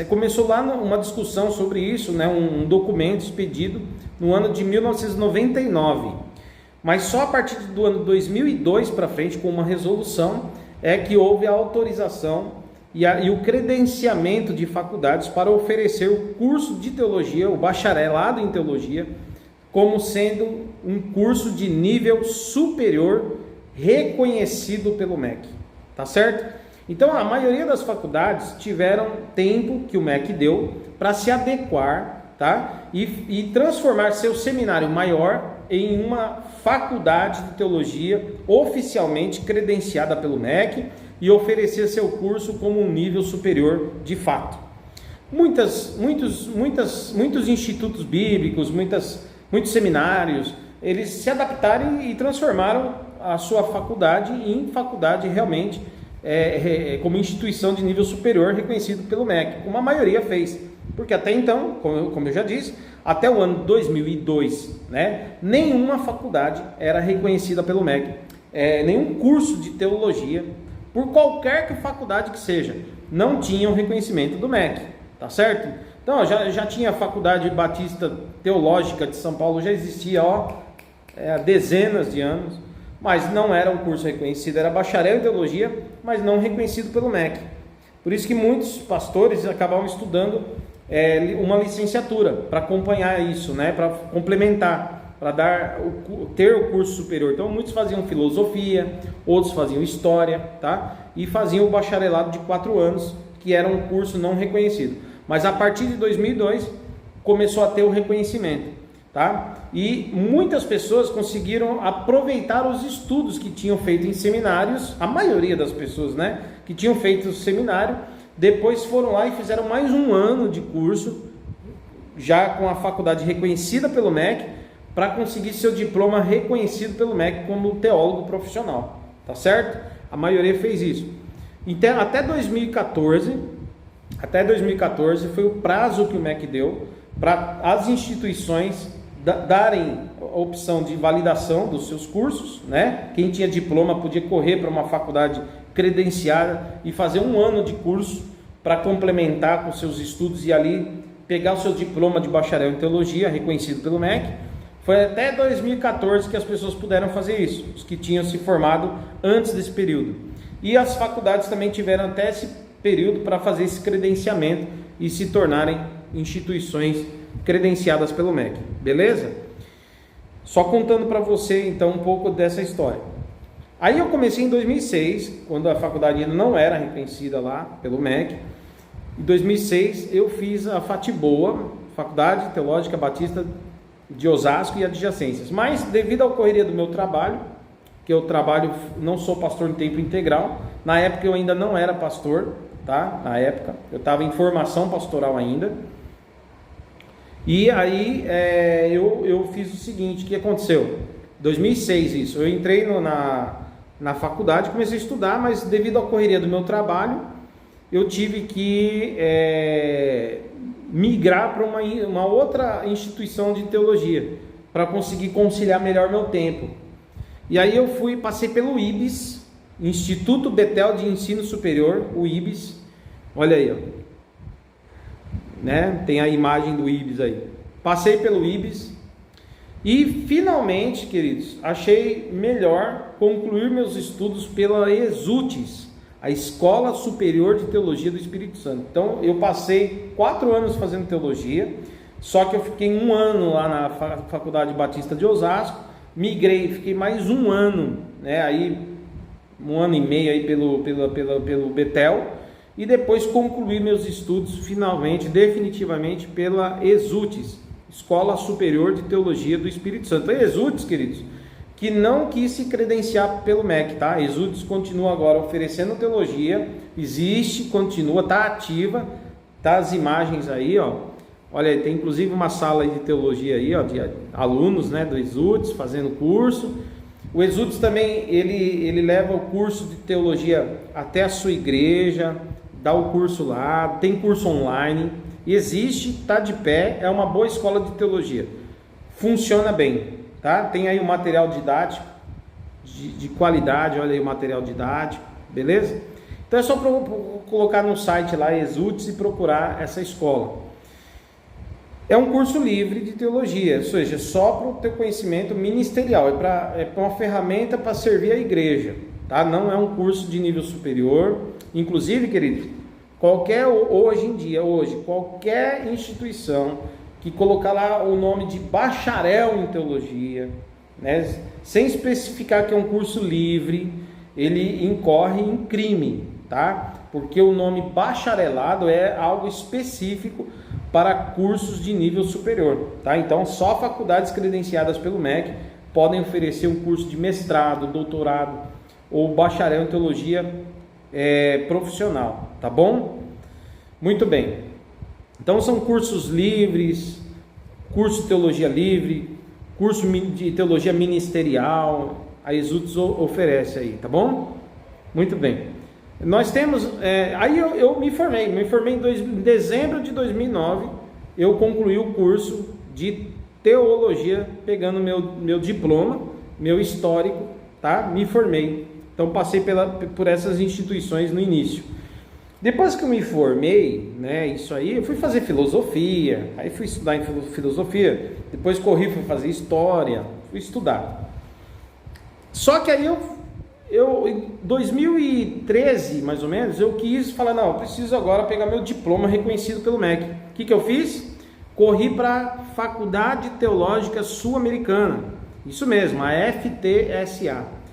Começou lá uma discussão sobre isso, né? Um documento expedido no ano de 1999, mas só a partir do ano 2002 para frente, com uma resolução, é que houve a autorização e o credenciamento de faculdades para oferecer o curso de teologia, o bacharelado em teologia, como sendo um curso de nível superior reconhecido pelo MEC, tá certo? Então a maioria das faculdades tiveram tempo que o MEC deu para se adequar, tá? E transformar seu seminário maior em uma faculdade de teologia oficialmente credenciada pelo MEC e oferecer seu curso como um nível superior de fato. Muitos institutos bíblicos, muitos seminários, eles se adaptaram e transformaram a sua faculdade em faculdade realmente como instituição de nível superior reconhecido pelo MEC, como a maioria fez, porque até então, como eu já disse, até o ano 2002, né, nenhuma faculdade era reconhecida pelo MEC, nenhum curso de teologia, por qualquer faculdade que seja, não tinha o reconhecimento do MEC, tá certo? Então, já tinha a Faculdade Batista Teológica de São Paulo, já existia há dezenas de anos, mas não era um curso reconhecido, era bacharel em teologia, mas não reconhecido pelo MEC. Por isso que muitos pastores acabavam estudando uma licenciatura para acompanhar isso, né? Para complementar, para ter o curso superior. Então muitos faziam filosofia, outros faziam história, tá? E faziam o bacharelado de 4 anos, que era um curso não reconhecido. Mas a partir de 2002 começou a ter o reconhecimento. tá? E muitas pessoas conseguiram aproveitar os estudos que tinham feito em seminários, a maioria das pessoas, né, que tinham feito o seminário, depois foram lá e fizeram mais um ano de curso, já com a faculdade reconhecida pelo MEC, para conseguir seu diploma reconhecido pelo MEC como teólogo profissional, tá certo? A maioria fez isso. Então, até 2014 foi o prazo que o MEC deu para as instituições darem a opção de validação dos seus cursos, né? Quem tinha diploma podia correr para uma faculdade credenciada e fazer um ano de curso para complementar com seus estudos e ali pegar o seu diploma de bacharel em teologia, reconhecido pelo MEC. Foi até 2014 que as pessoas puderam fazer isso, os que tinham se formado antes desse período. E as faculdades também tiveram até esse período para fazer esse credenciamento e se tornarem instituições credenciadas pelo MEC, beleza? Só contando para você então um pouco dessa história. Aí eu comecei em 2006, quando a faculdade ainda não era reconhecida lá pelo MEC. Em 2006 eu fiz a FATBOA, Faculdade Teológica Batista de Osasco e adjacências. Mas devido à correria do meu trabalho, que eu trabalho, não sou pastor em tempo integral, na época eu ainda não era pastor, tá? Na época eu estava em formação pastoral ainda. E aí eu fiz o seguinte, o que aconteceu? 2006 isso, eu entrei na faculdade, comecei a estudar, mas devido à correria do meu trabalho, eu tive que migrar para uma outra instituição de teologia, para conseguir conciliar melhor meu tempo. E aí eu passei pelo IBES, Instituto Betel de Ensino Superior, o IBES, olha aí, ó. Né? Tem a imagem do IBES aí. Passei pelo IBES e finalmente, queridos, achei melhor concluir meus estudos pela ESUTES, a Escola Superior de Teologia do Espírito Santo. Então eu passei 4 anos fazendo teologia, só que eu fiquei um ano lá na Faculdade Batista de Osasco, migrei, fiquei mais um ano, né? Aí um ano e meio aí pelo Betel. E depois concluí meus estudos finalmente, definitivamente, pela ESUTES, Escola Superior de Teologia do Espírito Santo. A ESUTES, queridos, que não quis se credenciar pelo MEC, tá? A ESUTES continua agora oferecendo teologia, existe, continua, está ativa, tá? As imagens aí, ó. Olha, tem inclusive uma sala de teologia aí, ó, de alunos, né, do ESUTES fazendo curso. O ESUTES também, ele leva o curso de teologia até a sua igreja, dá o curso lá, tem curso online, existe, está de pé, é uma boa escola de teologia, funciona bem, tá? Tem aí o material didático de qualidade, olha aí o material didático, beleza? Então é só colocar no site lá, ESUTES, e procurar essa escola. É um curso livre de teologia, ou seja, só para o teu conhecimento ministerial, é uma ferramenta para servir a igreja, tá? Não é um curso de nível superior. Inclusive, queridos, hoje em dia, qualquer instituição que colocar lá o nome de bacharel em teologia, né, sem especificar que é um curso livre, ele incorre em crime, tá? Porque o nome bacharelado é algo específico para cursos de nível superior, tá? Então, só faculdades credenciadas pelo MEC podem oferecer um curso de mestrado, doutorado ou bacharel em teologia profissional, tá bom? Muito bem. Então, são cursos livres, curso de teologia livre, curso de teologia ministerial, a ESUTES oferece aí, tá bom? Muito bem. Nós temos, aí eu me formei em dezembro de 2009, eu concluí o curso de teologia, pegando meu diploma, meu histórico, tá? Me formei, então passei por essas instituições no início. Depois que eu me formei, né, isso aí, eu fui fazer filosofia, aí fui estudar em filosofia, depois fui fazer história, fui estudar. Só que aí em 2013, mais ou menos, eu quis falar, não, eu preciso agora pegar meu diploma reconhecido pelo MEC. O que eu fiz? Corri para a Faculdade Teológica Sul-Americana, isso mesmo, a FTSA.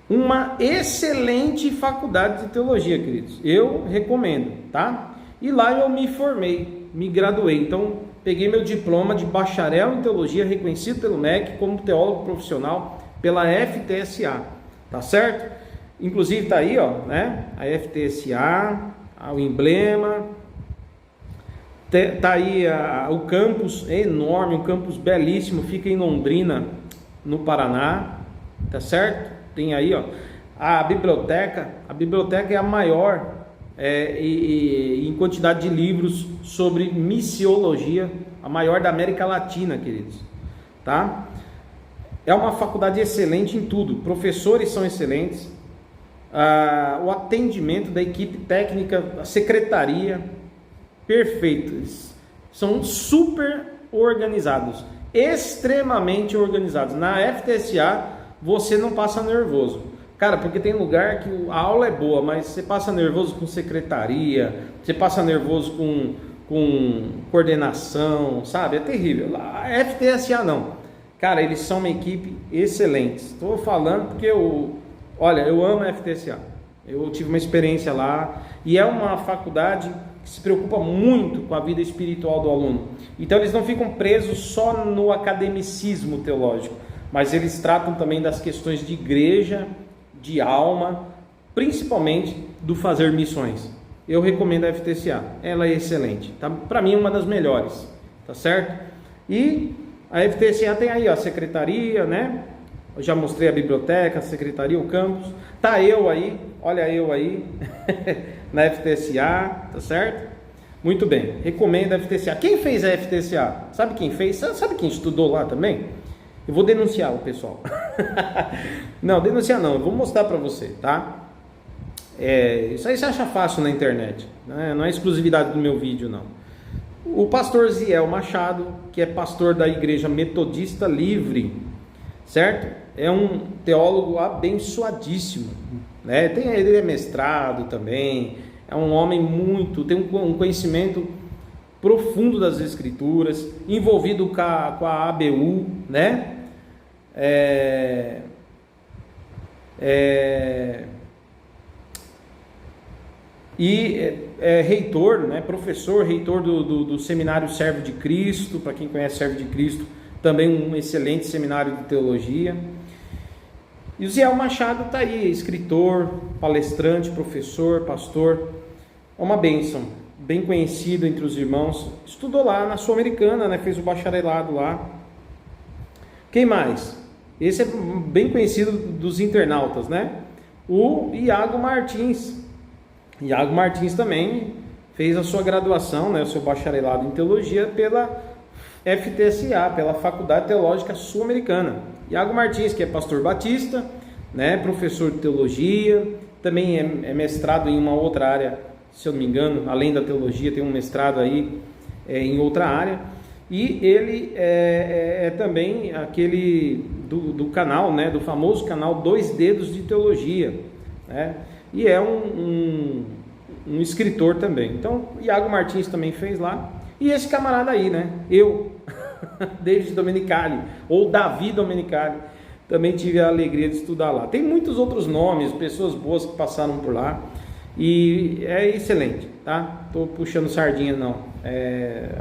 Uma excelente faculdade de teologia, queridos, eu recomendo, tá? E lá eu me formei, me graduei. Então, peguei meu diploma de bacharel em teologia, reconhecido pelo MEC como teólogo profissional pela FTSA, tá certo? Inclusive tá aí, ó, né? A FTSA, o emblema, tá aí o campus, é enorme, um campus belíssimo, fica em Londrina, no Paraná, tá certo? Tem aí, ó, a biblioteca é a maior em quantidade de livros sobre missiologia, a maior da América Latina, queridos, tá? É uma faculdade excelente em tudo, professores são excelentes, o atendimento da equipe técnica, a secretaria, perfeitos, são super organizados, extremamente organizados. Na FTSA você não passa nervoso, cara, porque tem lugar que a aula é boa, mas você passa nervoso com secretaria, você passa nervoso com coordenação, sabe? É terrível. A FTSA não, cara, eles são uma equipe excelente. Estou falando porque eu amo a FTSA, eu tive uma experiência lá, e é uma faculdade que se preocupa muito com a vida espiritual do aluno. Então eles não ficam presos só no academicismo teológico, mas eles tratam também das questões de igreja, de alma, principalmente do fazer missões. Eu recomendo a FTCA, ela é excelente, tá? Para mim uma das melhores, tá certo? E a FTCA tem aí, ó, a secretaria, né? Eu já mostrei a biblioteca, a secretaria, o campus. Tá eu aí, olha eu aí, na FTCA, tá certo? Muito bem, recomendo a FTCA. Quem fez a FTCA? Sabe quem fez? Sabe quem estudou lá também? Eu vou denunciar o pessoal. Não, denunciar não, eu vou mostrar para você, tá? Isso aí você acha fácil na internet, né? Não é exclusividade do meu vídeo, não. O pastor Ziel Machado, que é pastor da Igreja Metodista Livre, certo? É um teólogo abençoadíssimo, né? Ele é mestrado também, é um homem tem um conhecimento profundo das Escrituras, envolvido com a ABU, né? Reitor, né? Professor, reitor do Seminário Servo de Cristo. Para quem conhece Servo de Cristo, também um excelente seminário de teologia. E o Ziel Machado está aí, escritor, palestrante, professor, pastor, é uma bênção, bem conhecido entre os irmãos, estudou lá na Sul-Americana, né? Fez o bacharelado lá. Quem mais? Esse é bem conhecido dos internautas, né? O Iago Martins. Iago Martins também fez a sua graduação, né? O seu bacharelado em teologia pela FTSA, pela Faculdade Teológica Sul-Americana. Iago Martins, que é pastor batista, né? Professor de teologia, também é mestrado em uma outra área, se eu não me engano, além da teologia, tem um mestrado aí em outra área. E ele é também aquele do canal, né? Do famoso canal Dois Dedos de Teologia, né? E é um escritor também. Então, Iago Martins também fez lá. E esse camarada aí, né? Eu, David Domenicali, ou Davi Domenicali, também tive a alegria de estudar lá. Tem muitos outros nomes, pessoas boas que passaram por lá. E é excelente, tá? Tô puxando sardinha, não.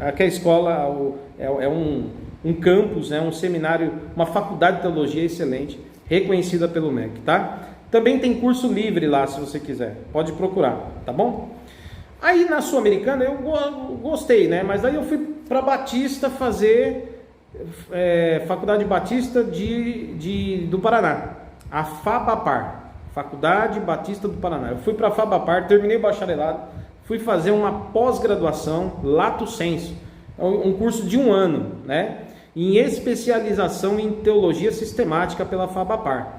Aqui a escola é um campus, um seminário, uma faculdade de teologia excelente, reconhecida pelo MEC, tá? Também tem curso livre lá, se você quiser, pode procurar, tá bom? Aí na Sul-Americana eu gostei, né? Mas aí eu fui para Batista fazer Faculdade Batista do Paraná, a FABAPAR, Faculdade Batista do Paraná. Eu fui para a FABAPAR, terminei o bacharelado, fui fazer uma pós-graduação Lato Sensu, um curso de 1 ano, né? Em especialização em teologia sistemática pela FABAPAR.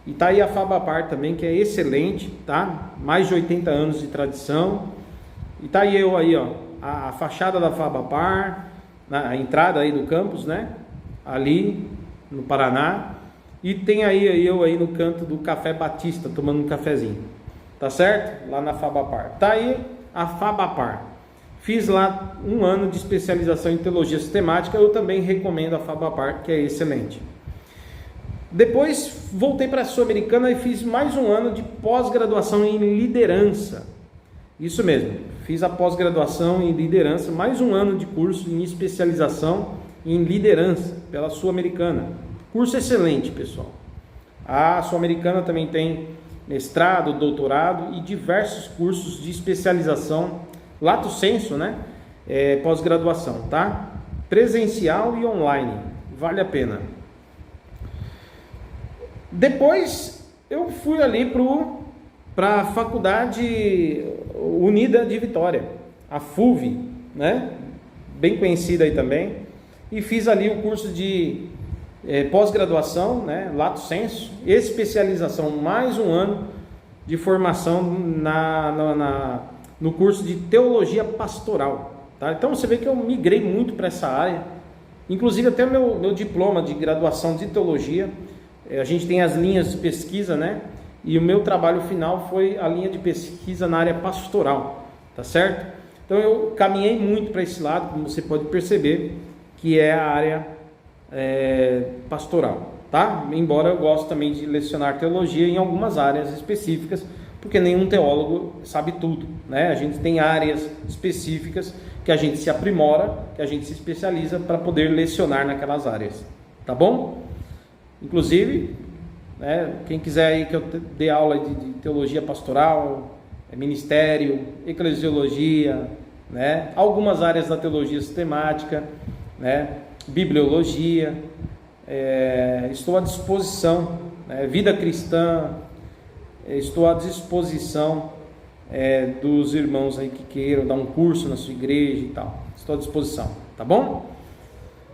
E tá aí a FABAPAR também, que é excelente, tá? Mais de 80 anos de tradição. E tá aí eu aí, ó, a fachada da FABAPAR, a entrada aí do campus, né? Ali no Paraná. E tem aí eu aí no canto do Café Batista, tomando um cafezinho. Tá certo? Lá na FABAPAR. Tá aí a FABAPAR. Fiz lá 1 ano de especialização em teologia sistemática. Eu também recomendo a FABAPAR, que é excelente. Depois voltei para a Sul-Americana e fiz mais 1 ano de pós-graduação em liderança. Isso mesmo, fiz a pós-graduação em liderança, mais um ano de curso em especialização em liderança pela Sul-Americana. Curso excelente, pessoal. A Sul-Americana também tem mestrado, doutorado e diversos cursos de especialização, lato sensu, né? Pós-graduação, tá? Presencial e online, vale a pena. Depois eu fui ali para a Faculdade Unida de Vitória, a FUV, né? Bem conhecida aí também, e fiz ali o curso de pós-graduação, né? Lato sensu, especialização, mais um ano de formação no curso de Teologia Pastoral, tá? Então você vê que eu migrei muito para essa área, inclusive até o meu diploma de graduação de Teologia, a gente tem as linhas de pesquisa, né? E o meu trabalho final foi a linha de pesquisa na área pastoral, tá certo? Então eu caminhei muito para esse lado, como você pode perceber, que é a área pastoral, tá? Embora eu goste também de lecionar teologia em algumas áreas específicas, porque nenhum teólogo sabe tudo, né? A gente tem áreas específicas que a gente se aprimora, que a gente se especializa para poder lecionar naquelas áreas, tá bom? Inclusive, né, quem quiser aí que eu dê aula de teologia pastoral, ministério, eclesiologia, né, algumas áreas da teologia sistemática, né, bibliologia, estou à disposição, né, vida cristã, estou à disposição dos irmãos aí que queiram dar um curso na sua igreja e tal, estou à disposição, tá bom?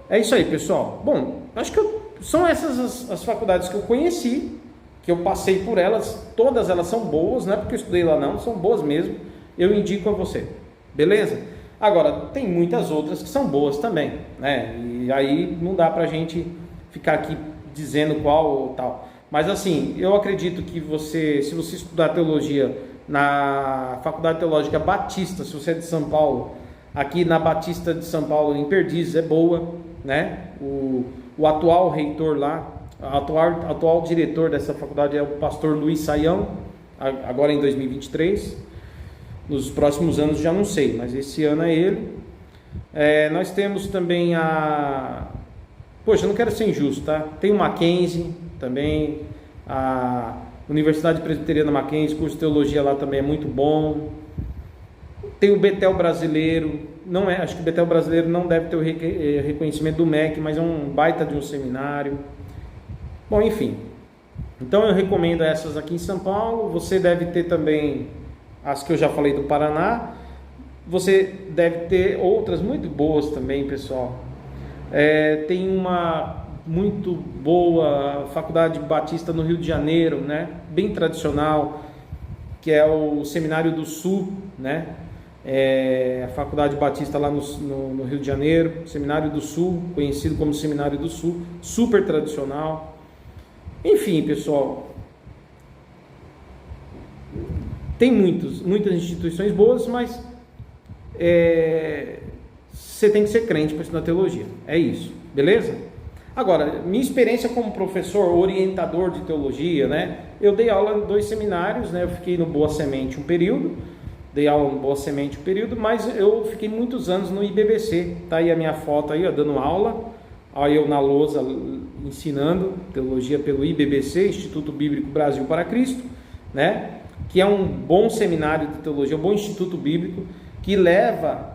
É isso aí, pessoal. Bom, acho que são essas as faculdades que eu conheci, que eu passei por elas, todas elas são boas, não é porque eu estudei lá não, são boas mesmo, eu indico a você, beleza? Agora, tem muitas outras que são boas também, né? E aí não dá pra gente ficar aqui dizendo qual ou tal, mas assim, eu acredito que se você estudar teologia na Faculdade Teológica Batista, se você é de São Paulo, aqui na Batista de São Paulo, em Perdizes, é boa, né? O atual reitor lá, atual diretor dessa faculdade é o pastor Luiz Saião, agora em 2023, nos próximos anos já não sei, mas esse ano é ele. Nós temos também poxa, eu não quero ser injusto, tá? Tem o Mackenzie também, a Universidade Presbiteriana Mackenzie, curso de teologia lá também é muito bom. Tem o Betel Brasileiro, acho que o Betel Brasileiro não deve ter o reconhecimento do MEC, mas é um baita de um seminário. Bom, enfim, então eu recomendo essas aqui em São Paulo. Você deve ter também as que eu já falei do Paraná, você deve ter outras muito boas também, pessoal. Tem uma muito boa Faculdade Batista no Rio de Janeiro, né? Bem tradicional, que é o Seminário do Sul, né? A Faculdade Batista lá no Rio de Janeiro, Seminário do Sul, conhecido como Seminário do Sul, super tradicional. Enfim, pessoal, tem muitas instituições boas, mas você tem que ser crente para estudar teologia, é isso, beleza? Agora, minha experiência como professor, orientador de teologia, né? Eu dei aula em 2 seminários, né? Eu fiquei no Boa Semente um período, mas eu fiquei muitos anos no IBBC, tá aí a minha foto aí, ó, dando aula, aí eu na lousa ensinando teologia pelo IBBC, Instituto Bíblico Brasil para Cristo, né? Que é um bom seminário de teologia, um bom instituto bíblico, que leva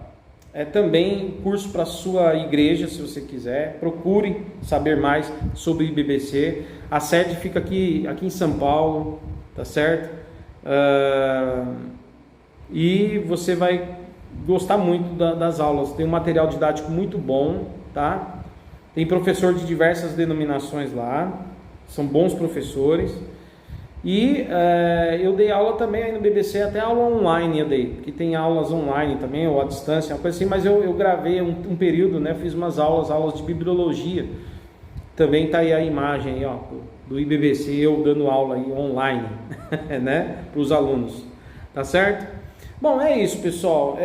também curso para a sua igreja, se você quiser. Procure saber mais sobre o IBBC. A sede fica aqui em São Paulo, tá certo? E você vai gostar muito das aulas. Tem um material didático muito bom, tá? Tem professor de diversas denominações lá, são bons professores. E eu dei aula também aí no BBC, até aula online eu dei, porque tem aulas online também, ou à distância, uma coisa assim, mas eu gravei um período, né, fiz umas aulas de bibliologia, também tá aí a imagem aí, ó, do IBBC, eu dando aula aí online, né, para os alunos, tá certo? Bom, é isso, pessoal,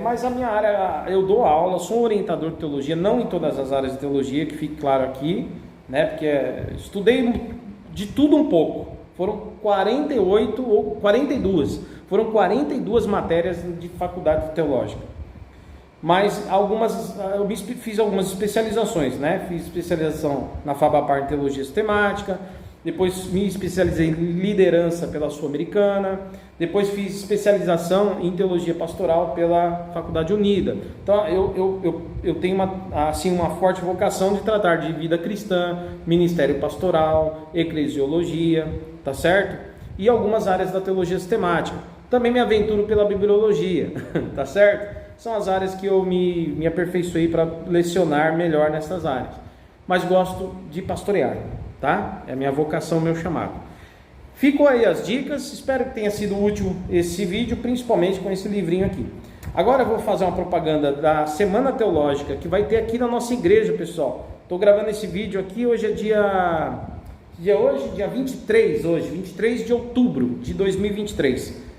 mas a minha área, eu dou aula, sou um orientador de teologia, não em todas as áreas de teologia, que fique claro aqui, né, porque estudei de tudo um pouco. Foram 48 ou 42. Foram 42 matérias de faculdade teológica. Mas eu fiz algumas especializações, né? Fiz especialização na FABAPAR em Teologia Sistemática, depois me especializei em liderança pela Sul-Americana, depois fiz especialização em Teologia Pastoral pela Faculdade Unida. Então eu tenho uma forte vocação de tratar de vida cristã, ministério pastoral, eclesiologia, tá certo? E algumas áreas da Teologia Sistemática. Também me aventuro pela Bibliologia, tá certo? São as áreas que eu me aperfeiçoei para lecionar melhor nessas áreas. Mas gosto de pastorear, tá? É a minha vocação, meu chamado. Ficou aí as dicas, espero que tenha sido útil esse vídeo, principalmente com esse livrinho aqui. Agora eu vou fazer uma propaganda da Semana Teológica, que vai ter aqui na nossa igreja, pessoal. Estou gravando esse vídeo aqui, hoje é dia 23 de outubro de 2023.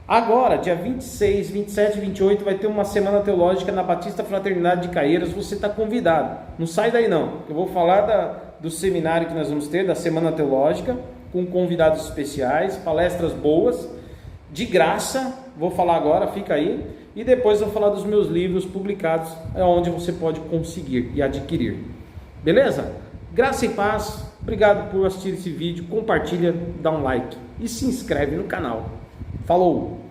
Agora, dia 26, 27 e 28, vai ter uma Semana Teológica na Batista Fraternidade de Caieiras. Você está convidado. Não sai daí não. Eu vou falar do seminário que nós vamos ter, da Semana Teológica, com convidados especiais, palestras boas, de graça. Vou falar agora, fica aí. E depois eu vou falar dos meus livros publicados, onde você pode conseguir e adquirir. Beleza? Graça e paz. Obrigado por assistir esse vídeo. Compartilha, dá um like e se inscreve no canal. Falou!